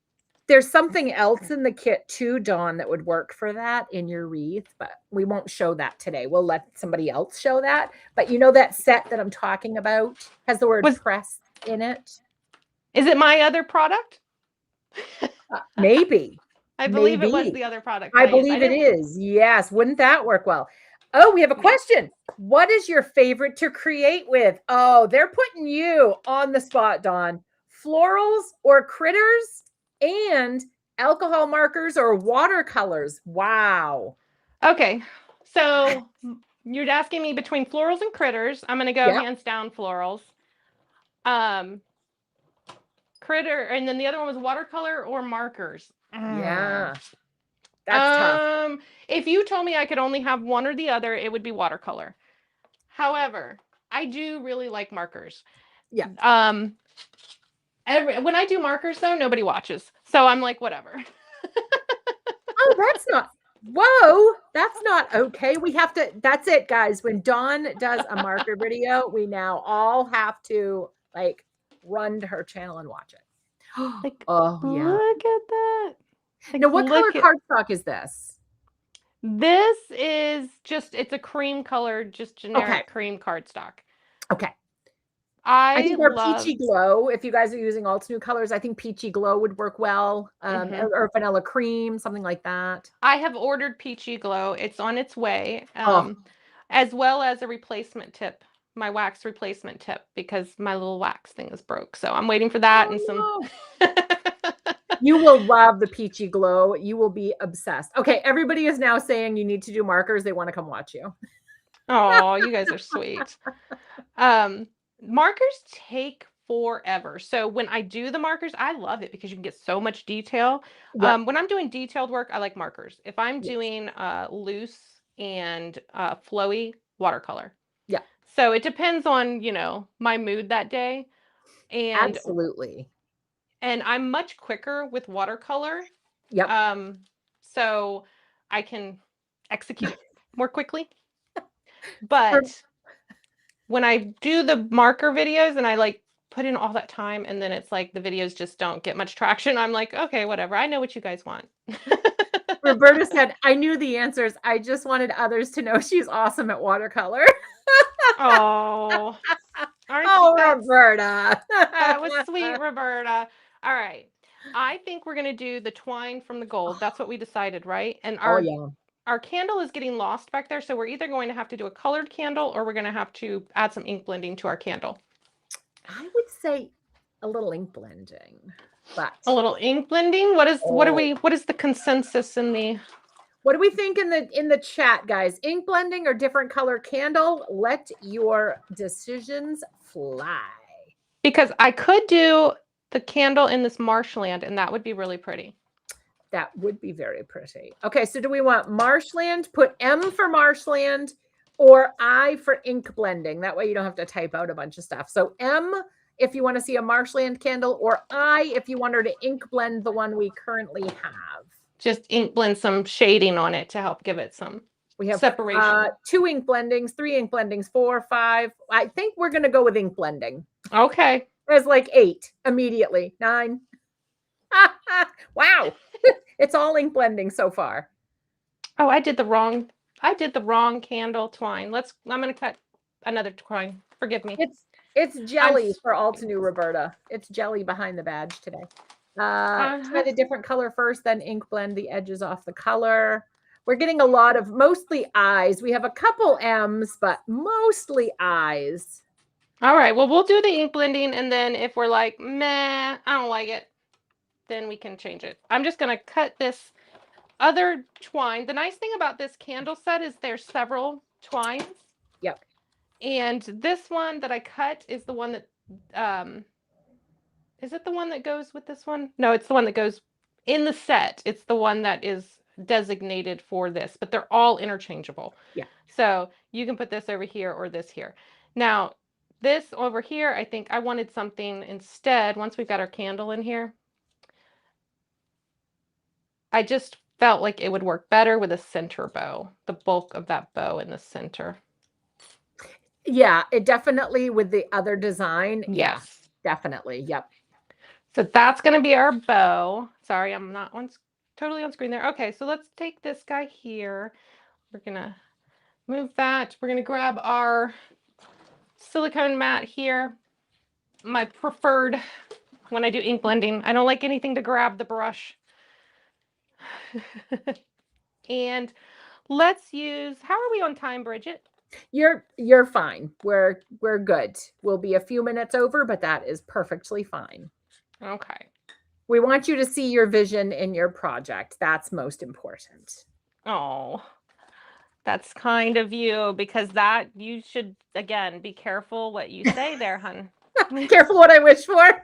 There's something else in the kit too, Dawn, that would work for that in your wreath, but we won't show that today. We'll let somebody else show that. But you know that set that I'm talking about has the word Was press in it? Is it my other product? Maybe. I believe it was Maybe. the other product that I I used. I believe it didn't. is. Yes. Wouldn't that work well? Oh, we have a Yeah. question. What is your favorite to create with? Oh, they're putting you on the spot, Dawn. Florals or critters and alcohol markers or watercolors. Wow. Okay. So you're asking me between florals and critters. I'm going to go Yep. hands down florals. Um, critter, and then the other one was watercolor or markers. Yeah. That's tough. If you told me I could only have one or the other, it would be watercolor. However, I do really like markers. Yeah. When I do markers though, nobody watches. So I'm like, whatever. Oh, that's not. Whoa, that's not okay. We have to. That's it, guys. When Dawn does a marker video, we now all have to like run to her channel and watch it. Like, Oh yeah. look at that. Like, Now, what color look at cardstock is this? this is just it's a cream color, just Okay. generic cream cardstock. Okay. I I think our love peachy glow, if you guys are using alt new colors, I think peachy glow would work well. Or vanilla cream, something like that. I have ordered Peachy Glow. It's on its way. Oh, As well as a replacement tip, my wax replacement tip, because my little wax thing is broke. So I'm waiting for that and some. no. You will love the peachy glow. You will be obsessed. Okay, everybody is now saying you need to do markers. They want to come watch you. Oh, you guys are sweet. Markers take forever. So when I do the markers, I love it because you can get so much detail. Yep. When I'm doing detailed work, I like markers. If I'm Yes. doing loose and flowy, watercolor. Yeah. So it depends on, my mood that day. And Absolutely. I'm much quicker with watercolor. Yep. So I can execute more quickly. But when I do the marker videos and I like put in all that time and then it's like the videos just don't get much traction, I'm like, okay, whatever. I know what you guys want. Roberta said, I knew the answers. I just wanted others to know she's awesome at watercolor. Oh, Roberta. That was sweet, Roberta. All right. I think we're going to do the twine from the gold. That's what we decided, right? And our candle is getting lost back there. So we're either going to have to do a colored candle or we're going to have to add some ink blending to our candle. I would say a little ink blending, but a little ink blending. What is the consensus in the What do we think in the chat, guys? Ink blending or different color candle? Let your decisions fly. Because I could do the candle in this marshland and that would be really pretty. That would be very pretty. Okay, so do we want marshland? Put M for marshland or I for ink blending. That way you don't have to type out a bunch of stuff. So M if you want to see a marshland candle, or I if you want her to ink blend the one we currently have. Just ink blend some shading on it to help give it some separation. 2 ink blendings, 3 ink blendings, 4, 5. I think we're going to go with ink blending. Okay. There's like 8 immediately. 9. Wow. It's all ink blending so far. Oh, I did the wrong candle twine. I'm going to cut another twine. Forgive me. It's jelly for Altenew, Roberta. It's jelly behind the badge today. Try the different color first, then ink blend the edges off the color. We're getting a lot of mostly eyes. We have a couple M's, but mostly eyes. All right. Well, we'll do the ink blending, and then if we're like, meh, I don't like it, then we can change it. I'm just going to cut this other twine. The nice thing about this candle set is there's several twines. Yep. And this one that I cut is the one that, is it the one that goes with this one? No, it's the one that goes in the set. It's the one that is designated for this, but they're all interchangeable. Yeah. So you can put this over here or this here. Now, this over here, I think I wanted something instead, once we've got our candle in here, I just felt like it would work better with a center bow, the bulk of that bow in the center. Yeah, it definitely with the other design. Yes. Yeah, definitely. Yep. So that's going to be our bow. Sorry, I'm not totally on screen there. Okay, so let's take this guy here. We're going to move that. We're going to grab our silicone mat here. My preferred when I do ink blending. I don't like anything to grab the brush. And let's use, how are we on time, Bridget? You're fine. We're good. We'll be a few minutes over, but that is perfectly fine. Okay. We want you to see your vision in your project. That's most important. Oh, that's kind of you, because that you should, again, be careful what you say there, hun. Careful what I wish for.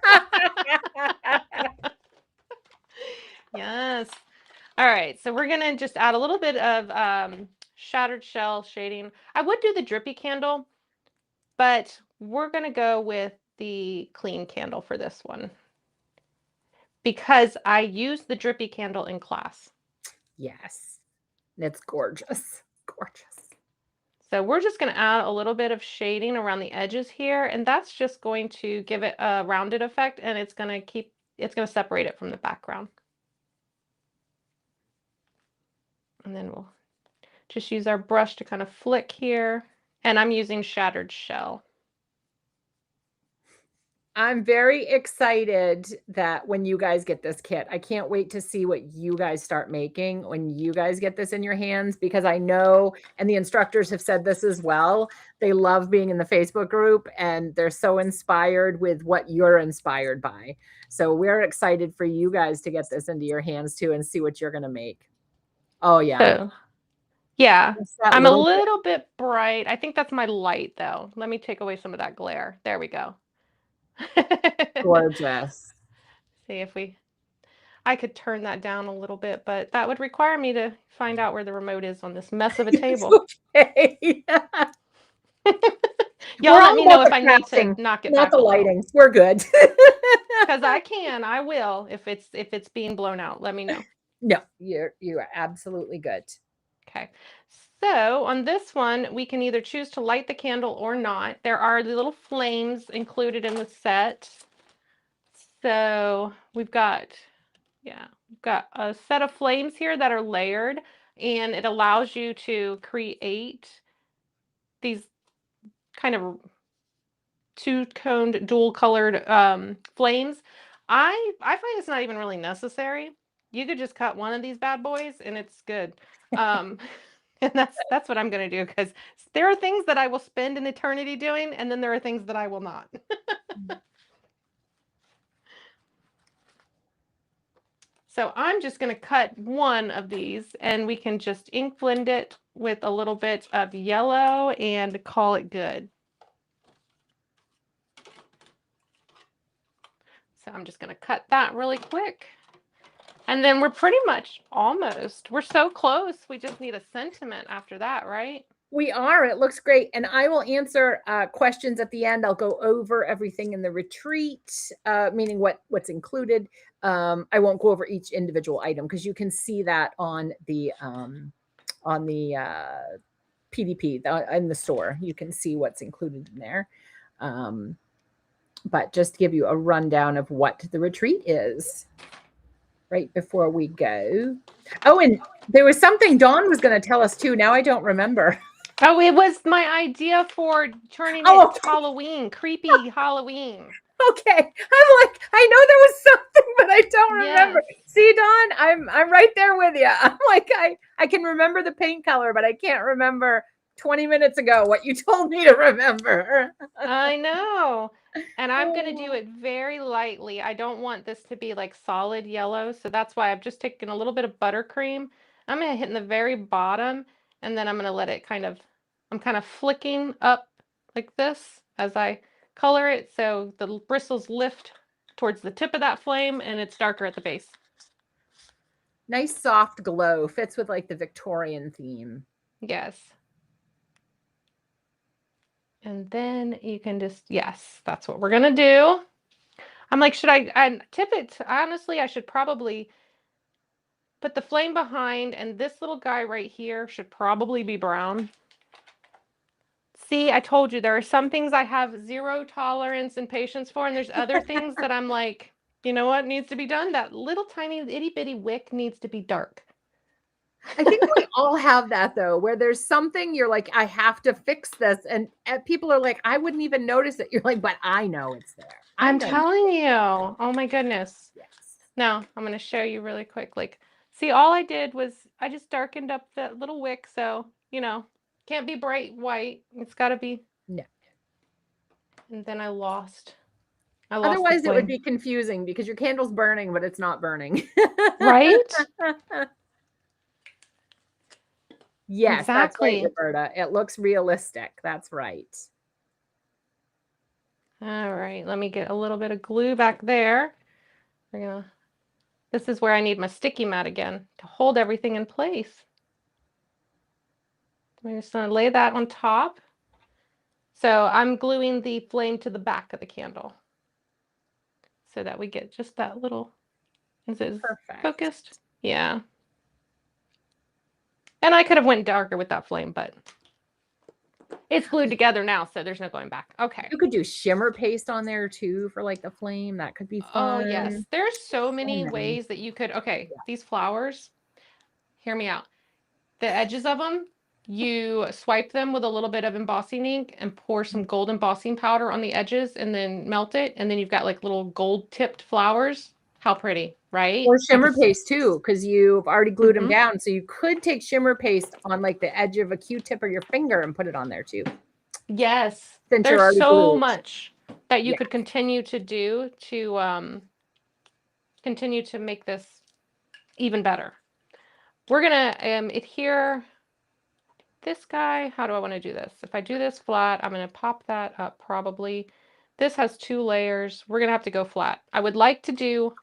Yes. All right, so we're gonna just add a little bit of shattered shell shading. I would do the drippy candle, but we're gonna go with the clean candle for this one because I used the drippy candle in class. Yes, it's gorgeous. Gorgeous. So we're just going to add a little bit of shading around the edges here, and that's just going to give it a rounded effect, and it's going to separate it from the background. And then we'll just use our brush to kind of flick here, and I'm using shattered shell. I'm very excited that when you guys get this kit, I can't wait to see what you guys start making when you guys get this in your hands, because I know, and the instructors have said this as well, they love being in the Facebook group and they're so inspired with what you're inspired by. So we're excited for you guys to get this into your hands too and see what you're going to make. Oh yeah. So, yeah, I'm a little bit bright. I think that's my light though. Let me take away some of that glare. There we go. Gorgeous. See if I could turn that down a little bit, but that would require me to find out where the remote is on this mess of a table. Okay. Y'all let me know if I need to knock it back. Not the lighting. We're good. Because I will if it's being blown out. Let me know. No, you are absolutely good. Okay. So on this one, we can either choose to light the candle or not. There are the little flames included in the set. So we've got a set of flames here that are layered, and it allows you to create these kind of two-toned, dual-colored flames. I find it's not even really necessary. You could just cut one of these bad boys, and it's good. And that's what I'm going to do, because there are things that I will spend an eternity doing, and then there are things that I will not. So I'm just going to cut one of these, and we can just ink blend it with a little bit of yellow and call it good. So I'm just going to cut that really quick. And then we're pretty much we're so close. We just need a sentiment after that, right? We are. It looks great. And I will answer questions at the end. I'll go over everything in the retreat, meaning what's included. I won't go over each individual item because you can see that on the PDP in the store. You can see what's included in there. But just to give you a rundown of what the retreat is right before we go. Oh, and there was something Dawn was going to tell us too. Now I don't remember. Oh, it was my idea for turning it Halloween, creepy Halloween. Okay. I'm like, I know there was something, but I don't remember. Yes. See, Dawn, I'm right there with you. I'm like, I can remember the paint color, but I can't remember 20 minutes ago what you told me to remember. I know. And I'm going to do Oh. it very lightly. I don't want this to be like solid yellow. So that's why I've just taken a little bit of buttercream. I'm going to hit in the very bottom and then I'm going to let it I'm kind of flicking up like this as I color it. So the bristles lift towards the tip of that flame and it's darker at the base. Nice soft glow. Fits with like the Victorian theme. Yes. And then you can just, yes, that's what we're going to do. I'm like, should I tip it? Honestly, I should probably put the flame behind, and this little guy right here should probably be brown. See, I told you there are some things I have zero tolerance and patience for, and there's other things that I'm like, you know what needs to be done? That little tiny itty bitty wick needs to be dark. I think we all have that though, where there's something you're like, I have to fix this. And people are like, I wouldn't even notice it. You're like, but I know it's there. I I'm know. telling you. Oh my goodness. Yes. Now, I'm going to show you really quick. Like, see, all I did was I just darkened up that little wick. So, can't be bright white. It's got to be. No. And then I lost the Otherwise, it would flame. be confusing because your candle's burning, but it's not burning. Right? Yes, that's right, Exactly. Roberta. It looks realistic. That's right. All right, let me get a little bit of glue back there. This is where I need my sticky mat again to hold everything in place. I'm just gonna lay that on top. So I'm gluing the flame to the back of the candle so that we get just that little, is it Perfect. focused? Yeah. And I could have went darker with that flame, but it's glued together now, so there's no going back. Okay. You could do shimmer paste on there too for like the flame. That could be Oh, fun. yes. There's so many many. ways that you could, okay, Yeah. these flowers, hear me out. The edges of them, you swipe them with a little bit of embossing ink and pour some gold embossing powder on the edges and then melt it. And then you've got like little gold tipped flowers. How pretty, right? Or I shimmer could, paste too, because you've already glued them Mhm. down. So you could take shimmer paste on like the edge of a Q-tip or your finger and put it on there too. Yes. Since you're There's already so glued. much that you Yeah. could continue to do to continue to make this even better. We're gonna adhere this guy. How do I want to do this? If I do this flat, I'm gonna pop that up probably. This has 2 layers. We're gonna have to go flat. I would like to do.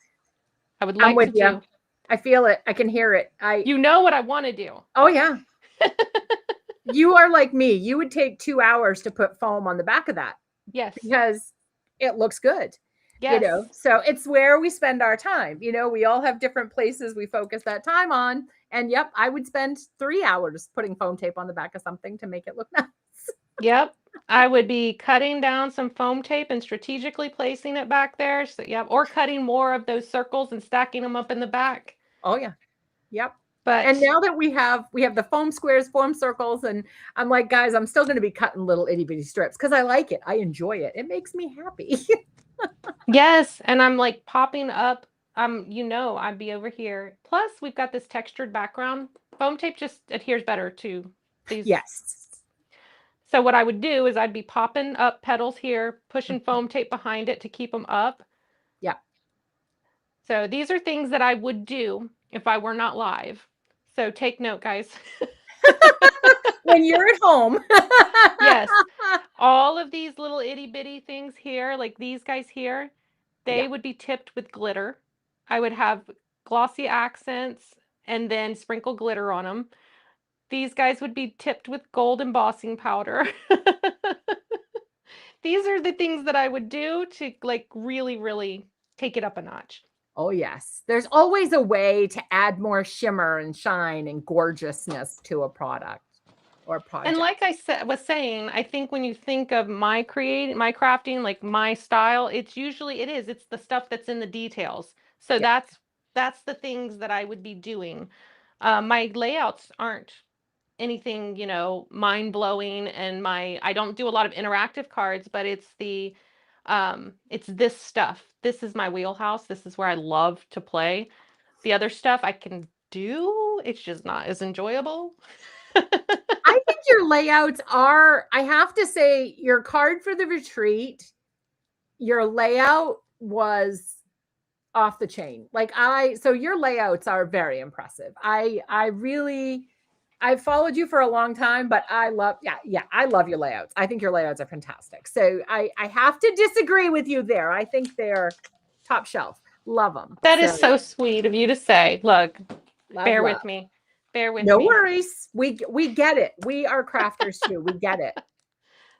I'm with you. I feel it. I can hear it. You know what I want to do. Oh yeah. You are like me. You would take 2 hours to put foam on the back of that. Yes. Because it looks good. Yes. So it's where we spend our time. We all have different places we focus that time on. And yep, I would spend 3 hours putting foam tape on the back of something to make it look nice. Yep. I would be cutting down some foam tape and strategically placing it back there. So, yep. Or cutting more of those circles and stacking them up in the back. Oh yeah. Yep. But and now that we have the foam squares, foam circles, and I'm like, guys, I'm still going to be cutting little itty bitty strips because I like it. I enjoy it. It makes me happy. yes, and I'm like popping up. I'd be over here. Plus, we've got this textured background. Foam tape just adheres better to these. Yes. So what I would do is I'd be popping up petals here, pushing foam tape behind it to keep them up. Yeah. So these are things that I would do if I were not live. So take note, guys. When you're at home. Yes. All of these little itty bitty things here, like these guys here, they would be tipped with glitter. I would have glossy accents and then sprinkle glitter on them. These guys would be tipped with gold embossing powder. These are the things that I would do to like really, really take it up a notch. Oh, yes. There's always a way to add more shimmer and shine and gorgeousness to a product or project. And like I was saying, I think when you think of my crafting, like my style, it's the stuff that's in the details. So that's the things that I would be doing. My layouts aren't anything, mind blowing, and I don't do a lot of interactive cards, but it's this stuff. This is my wheelhouse. This is where I love to play. The other stuff I can do, it's just not as enjoyable. I think your layouts are, I have to say, your card for the retreat, your layout was off the chain. So your layouts are very impressive. I've followed you for a long time, but I love your layouts. I think your layouts are fantastic. So I have to disagree with you there. I think they're top shelf. Love them. That So is so sweet of you to say. Look, love, bear love. with me. Bear with No me. worries. We get it. We are crafters too. We get it.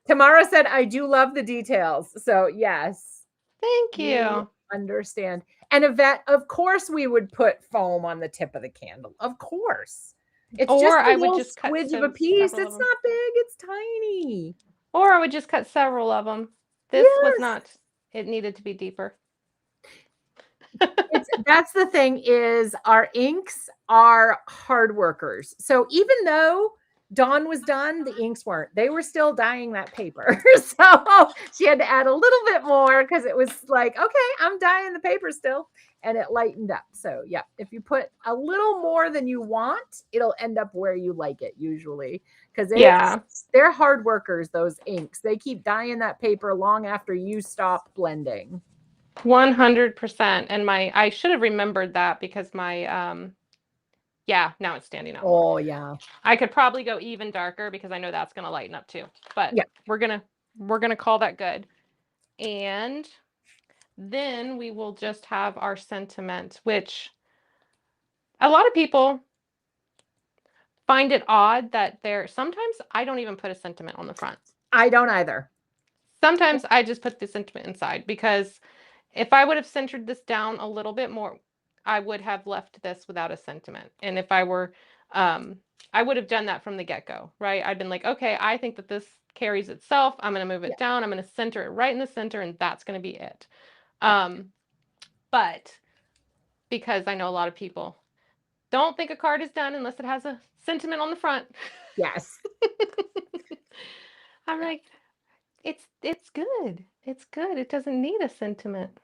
Tamara said, I do love the details. So yes, Thank we you. understand. And Yvette, of course we would put foam on the tip of the candle. Of course. It's just Or a I would little just cut squidge of a piece. several of It's them. not big. It's tiny. Or I would just cut several of them. This was Yes. not, it needed to be deeper. That's the thing is our inks are hard workers. So even though Dawn was done, the inks weren't. They were still dyeing that paper. So she had to add a little bit more because it was like, okay, I'm dyeing the paper still. And it lightened up. So yeah, if you put a little more than you want, it'll end up where you like it usually. Because they're hard workers, those inks. They keep dyeing that paper long after you stop blending. 100%. And I should have remembered that because now it's standing out more. Oh yeah. I could probably go even darker because I know that's going to lighten up too. But yeah, we're going to call that good. And then we will just have our sentiment, which a lot of people find it odd that sometimes I don't even put a sentiment on the front. I don't either. Sometimes I just put the sentiment inside because if I would have centered this down a little bit more, I would have left this without a sentiment. And if I were, I would have done that from the get-go, right? I'd been like, okay, I think that this carries itself. I'm going to move it down. I'm going to center it right in the center, and that's going to be it. But because I know a lot of people don't think a card is done unless it has a sentiment on the front. Yes. I'm like, it's good. It's good. It doesn't need a sentiment.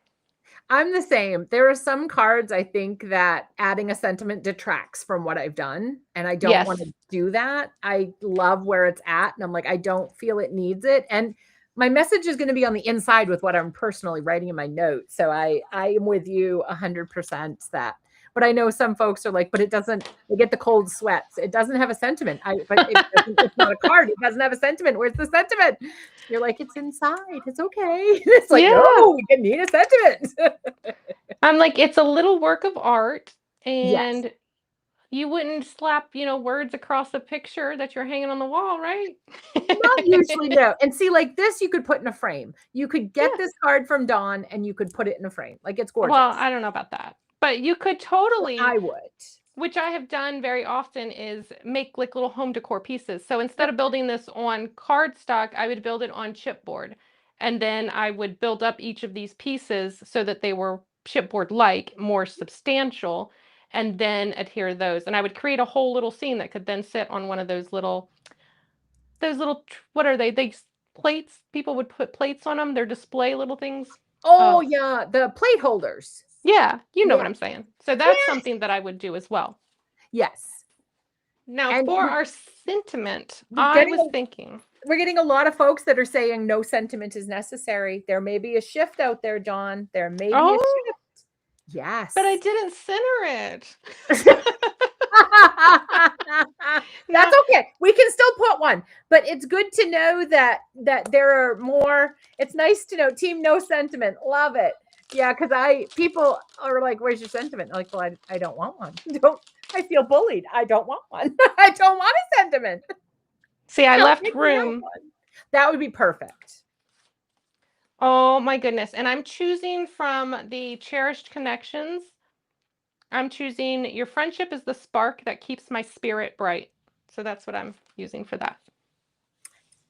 I'm the same. There are some cards I think that adding a sentiment detracts from what I've done, and I don't want to do that. I love where it's at, and I'm like, I don't feel it needs it. And my message is going to be on the inside with what I'm personally writing in my notes. So I am with you 100% that. But I know some folks are like, but it doesn't, they get the cold sweats. It doesn't have a sentiment. It's not a card. It doesn't have a sentiment. Where's the sentiment? You're like, it's inside. It's okay. It's like, no, we can need a sentiment. I'm like, it's a little work of art, and you wouldn't slap, words across a picture that you're hanging on the wall, right? Not usually, no. And see, like this, you could put in a frame. You could get this card from Dawn and you could put it in a frame. Like it's gorgeous. Well, I don't know about that. But you could totally. I would. Which I have done very often is make like little home decor pieces. So instead of building this on cardstock, I would build it on chipboard. And then I would build up each of these pieces so that they were chipboard-like, more substantial, and then adhere those. And I would create a whole little scene that could then sit on one of those little, what are they? Plates. People would put plates on them. They're display little things. Oh, yeah. The plate holders. Yeah, you know what I'm saying. So that's something that I would do as well. Yes. Now, for our sentiment, I was thinking. We're getting a lot of folks that are saying no sentiment is necessary. There may be a shift out there, Dawn. There may be a shift. Yes. But I didn't center it. That's okay. We can still put one, but it's good to know that there are more. It's nice to know team no sentiment. Love it. Yeah, because people are like, "Where's your sentiment?" I'm like, well, I don't want one. I feel bullied. I don't want one. I don't want a sentiment. See, I left room. That would be perfect. Oh my goodness! And I'm choosing from the cherished connections. I'm choosing your friendship is the spark that keeps my spirit bright. So that's what I'm using for that.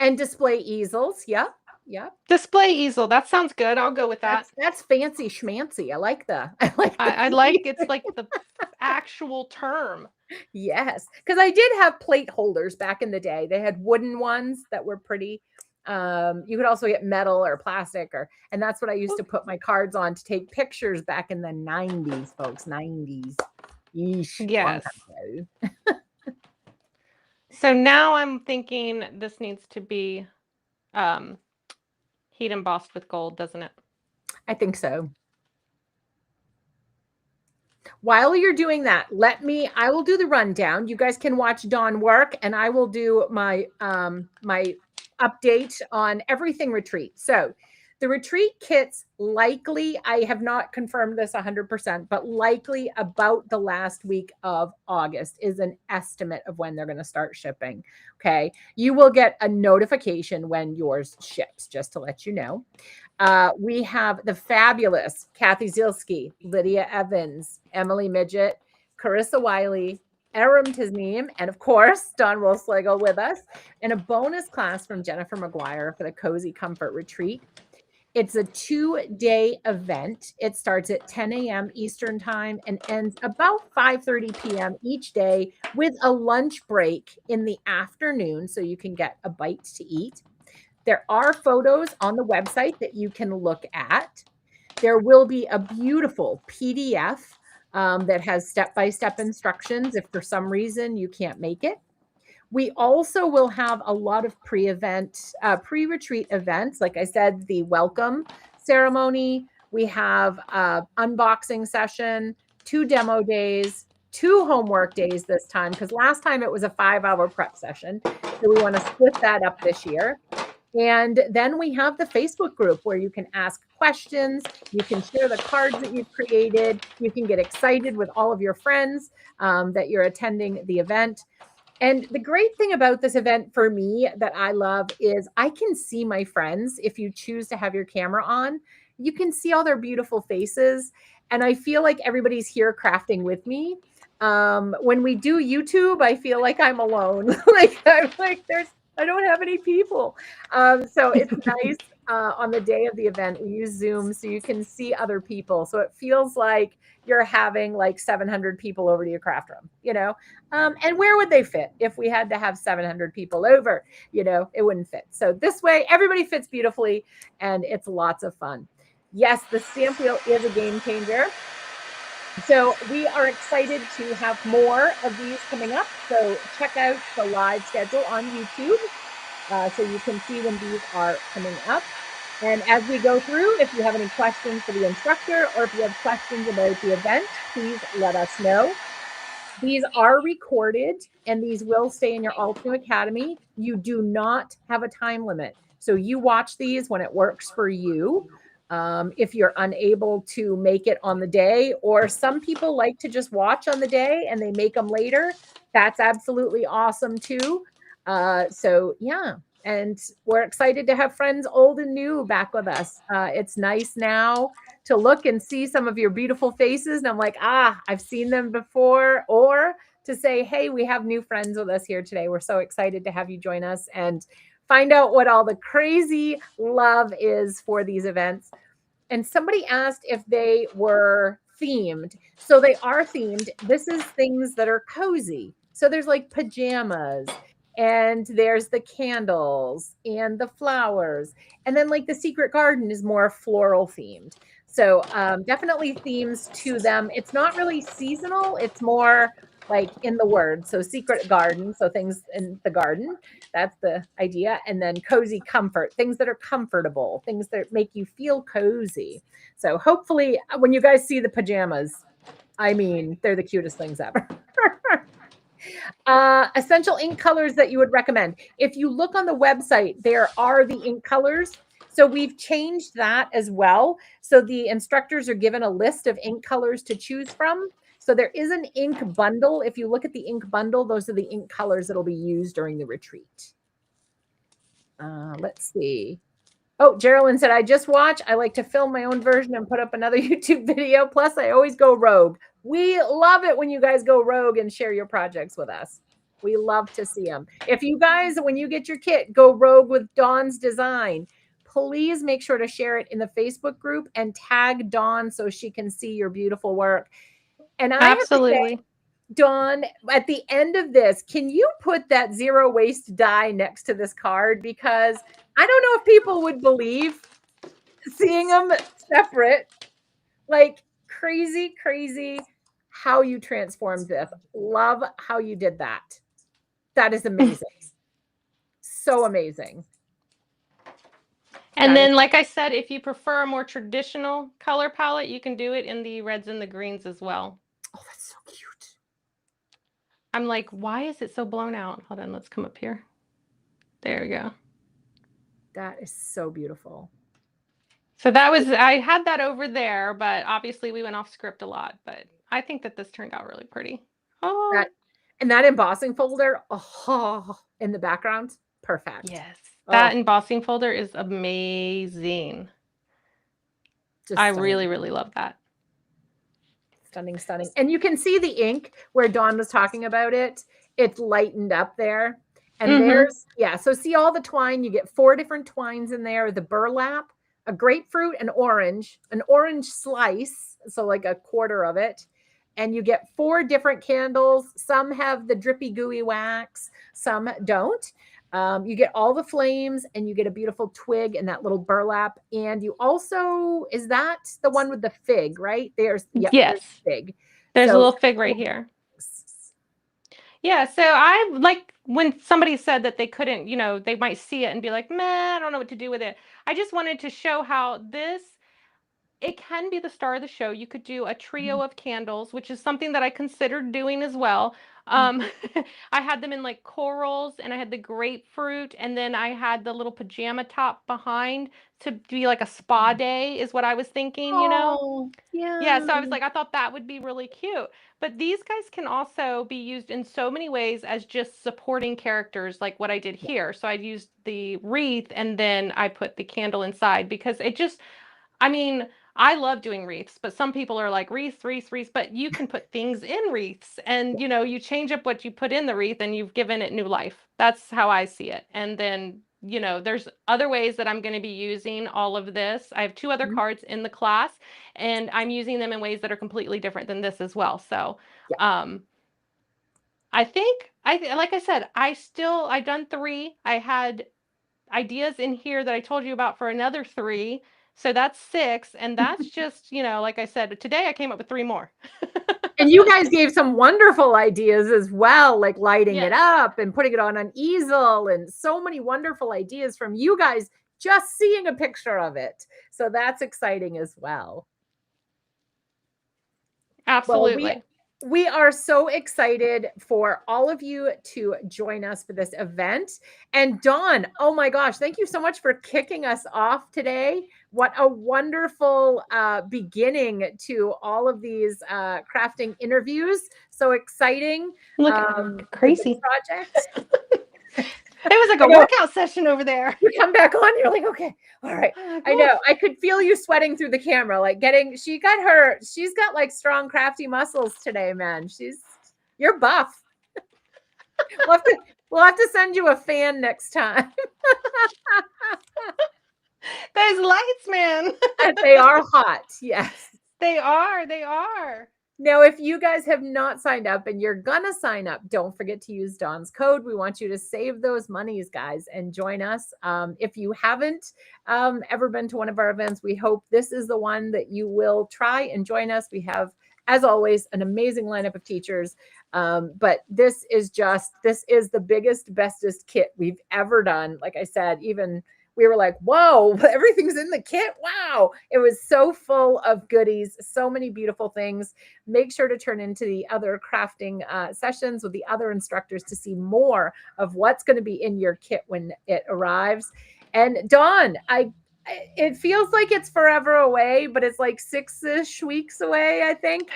And display easels. Yep. Yep. Display easel. That sounds good. I'll go with that. That's fancy schmancy. I like I like it's like the actual term. Yes. Because I did have plate holders back in the day. They had wooden ones that were pretty. You could also get metal or plastic and that's what I used to put my cards on to take pictures back in the 90s, folks. 90s. Yeesh. Yes. So now I'm thinking this needs to be heat embossed with gold, doesn't it? I think so. While you're doing that, I will do the rundown. You guys can watch Dawn work and I will do my update on everything retreat. So the retreat kits likely, I have not confirmed this 100%, but likely about the last week of August is an estimate of when they're going to start shipping. Okay. You will get a notification when yours ships, just to let you know. We have the fabulous Kathy Zielski, Lydia Evans, Emily Midget, Carissa Wiley, Aram Tisneem, and of course, Don Woleslagle with us, and a bonus class from Jennifer McGuire for the Cozy Comfort Retreat. It's a 2-day event. It starts at 10 a.m. Eastern time and ends about 5:30 p.m. each day with a lunch break in the afternoon so you can get a bite to eat. There are photos on the website that you can look at. There will be a beautiful PDF that has step-by-step instructions if for some reason you can't make it. We also will have a lot of pre-retreat events. Like I said, the welcome ceremony. We have unboxing session, 2 demo days, 2 homework days this time, because last time it was a 5-hour prep session. So we want to split that up this year. And then we have the Facebook group where you can ask questions, you can share the cards that you've created, you can get excited with all of your friends that you're attending the event. And the great thing about this event for me that I love is I can see my friends. If you choose to have your camera on, you can see all their beautiful faces. And I feel like everybody's here crafting with me. When we do YouTube, I feel like I'm alone. I don't have any people. So it's nice on the day of the event. We use Zoom so you can see other people. So it feels like you're having like 700 people over to your craft room, and where would they fit if we had to have 700 people over? It wouldn't fit. So this way, everybody fits beautifully and it's lots of fun. Yes, the stamp wheel is a game changer. So we are excited to have more of these coming up. So check out the live schedule on YouTube so you can see when these are coming up. And as we go through, if you have any questions for the instructor or if you have questions about the event, please let us know. These are recorded and these will stay in your Ultimate Academy. You do not have a time limit. So you watch these when it works for you. If you're unable to make it on the day, or some people like to just watch on the day and they make them later, that's absolutely awesome too. So yeah, and we're excited to have friends old and new back with us. It's nice now to look and see some of your beautiful faces. And I'm like, I've seen them before. Or to say, hey, we have new friends with us here today. We're so excited to have you join us and find out what all the crazy love is for these events. And somebody asked if they were themed. So they are themed. This is things that are cozy. So there's like pajamas and there's the candles and the flowers. And then like the secret garden is more floral themed. So definitely themes to them. It's not really seasonal. It's more like in the word. So secret garden. So things in the garden. That's the idea. And then cozy comfort, things that are comfortable, things that make you feel cozy. So hopefully when you guys see the pajamas, I mean, they're the cutest things ever. Essential ink colors that you would recommend. If you look on the website, there are the ink colors. So we've changed that as well. So the instructors are given a list of ink colors to choose from. So there is an ink bundle. If you look at the ink bundle, those are the ink colors that will be used during the retreat. Let's see. Oh, Geraldine said, I just watch. I like to film my own version and put up another YouTube video. Plus, I always go rogue. We love it when you guys go rogue and share your projects with us. We love to see them. If you guys, when you get your kit, go rogue with Dawn's design, please make sure to share it in the Facebook group and tag Dawn so she can see your beautiful work. And I have to say, Dawn, at the end of this, can you put that zero waste die next to this card? Because I don't know if people would believe seeing them separate. Like crazy how you transformed this. Love how you did that. That is amazing. So amazing. And then, like I said, if you prefer a more traditional color palette, you can do it in the reds and the greens as well. Oh, that's so cute. I'm like, why is it so blown out? Hold on, let's come up here. There we go. That is so beautiful. So that was, I had that over there, but obviously we went off script a lot, but I think that this turned out really pretty. Oh. And that embossing folder, oh, in the background, perfect. Yes. That embossing folder is amazing. I really, really love that. Stunning, stunning. And you can see the ink where Dawn was talking about it. It's lightened up there. And there's, so see all the twine. You get 4 different twines in there, the burlap, a grapefruit, an orange slice, so like a quarter of it. And you get 4 different candles. Some have the drippy gooey wax, some don't. You get all the flames, and you get a beautiful twig and that little burlap. And you also, is that the one with the fig, right? There's, yes, there's fig. There's a little fig right here. Yeah, so I like when somebody said that they couldn't, they might see it and be like, meh, I don't know what to do with it. I just wanted to show how it can be the star of the show. You could do a trio of candles, which is something that I considered doing as well. I had them in like corals, and I had the grapefruit, and then I had the little pajama top behind to be like a spa day is what I was thinking, Yeah, so I was like, I thought that would be really cute. But these guys can also be used in so many ways as just supporting characters, like what I did here. So I used the wreath, and then I put the candle inside because I love doing wreaths, but some people are like wreaths, but you can put things in wreaths, and you change up what you put in the wreath and you've given it new life. That's how I see it. And then, there's other ways that I'm going to be using all of this. I have 2 other cards in the class, and I'm using them in ways that are completely different than this as well. So, I think like I said, I've done 3. I had ideas in here that I told you about for another 3. So that's 6. And that's just, like I said, today I came up with 3 more. And you guys gave some wonderful ideas as well, like lighting it up and putting it on an easel, and so many wonderful ideas from you guys just seeing a picture of it. So that's exciting as well. Absolutely. Well, we are so excited for all of you to join us for this event. And Dawn, oh my gosh, thank you so much for kicking us off today. What a wonderful beginning to all of these crafting interviews. So exciting. Look, crazy project. It was like a workout session over there. You come back on, you're like, okay, all right. I know. I could feel you sweating through the camera, like she's got like strong, crafty muscles today, man. You're buff. We'll have to send you a fan next time. Those lights, man. They are hot. Yes. They are. Now, if you guys have not signed up and you're going to sign up, don't forget to use Dawn's code. We want you to save those monies, guys, and join us. If you haven't ever been to one of our events, we hope this is the one that you will try and join us. We have, as always, an amazing lineup of teachers. But this is the biggest, bestest kit we've ever done. Like I said, even we were like, whoa, everything's in the kit. Wow. It was so full of goodies, so many beautiful things. Make sure to turn into the other crafting sessions with the other instructors to see more of what's going to be in your kit when it arrives. And Dawn, it feels like it's forever away, but it's like 6-ish weeks away, I think.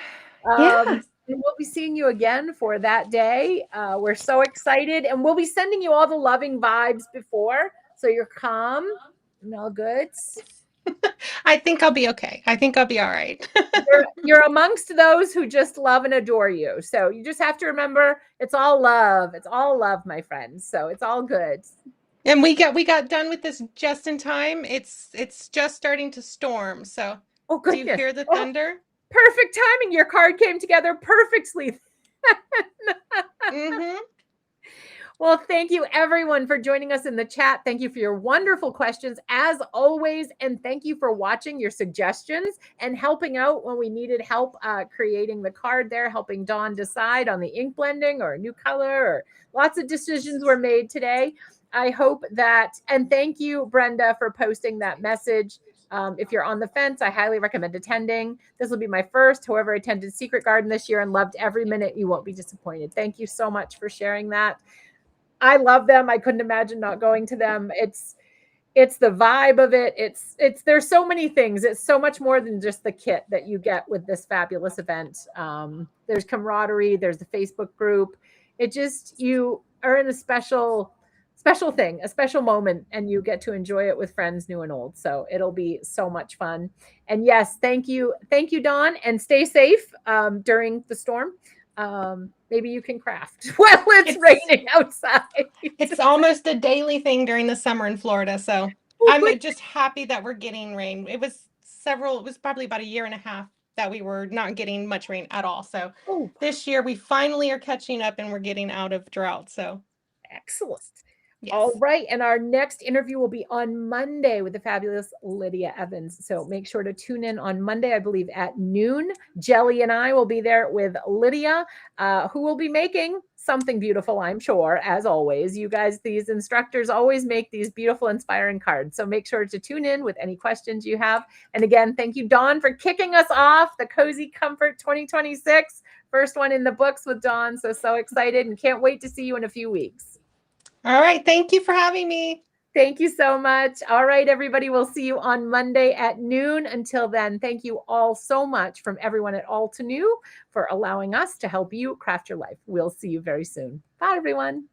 And we'll be seeing you again for that day. We're so excited, and we'll be sending you all the loving vibes before. So you're calm and all good. I think I'll be okay. I think I'll be all right. You're amongst those who just love and adore you. So you just have to remember, it's all love. It's all love, my friends. So it's all good. And we got done with this just in time. It's just starting to storm. So do you hear the thunder? Perfect timing. Your card came together perfectly. Well, thank you everyone for joining us in the chat. Thank you for your wonderful questions as always. And thank you for watching, your suggestions, and helping out when we needed help creating the card there, helping Dawn decide on the ink blending or a new color, or lots of decisions were made today. I hope that, and thank you, Brenda, for posting that message. If you're on the fence, I highly recommend attending. This will be my first. However, I attended Secret Garden this year and loved every minute. You won't be disappointed. Thank you so much for sharing that. I love them. I couldn't imagine not going to them. It's the vibe of it. It's there's so many things. It's so much more than just the kit that you get with this fabulous event. There's camaraderie. There's the Facebook group. It just, you are in a special thing, a special moment, and you get to enjoy it with friends new and old. So it'll be so much fun. And yes, thank you, Dawn, and stay safe during the storm. Maybe you can craft while it's raining outside. It's almost a daily thing during the summer in Florida. So I'm just happy that we're getting rain. It was probably about a year and a half that we were not getting much rain at all. So this year we finally are catching up and we're getting out of drought. So excellent. Yes. All right. And our next interview will be on Monday with the fabulous Lydia Evans. So make sure to tune in on Monday, I believe at noon. Jelly and I will be there with Lydia, who will be making something beautiful, I'm sure, as always. You guys, these instructors always make these beautiful, inspiring cards. So make sure to tune in with any questions you have. And again, thank you, Dawn, for kicking us off the Cozy Comfort 2026. First one in the books with Dawn. So excited and can't wait to see you in a few weeks. All right. Thank you for having me. Thank you so much. All right, everybody. We'll see you on Monday at noon. Until then, thank you all so much from everyone at All to New for allowing us to help you craft your life. We'll see you very soon. Bye, everyone.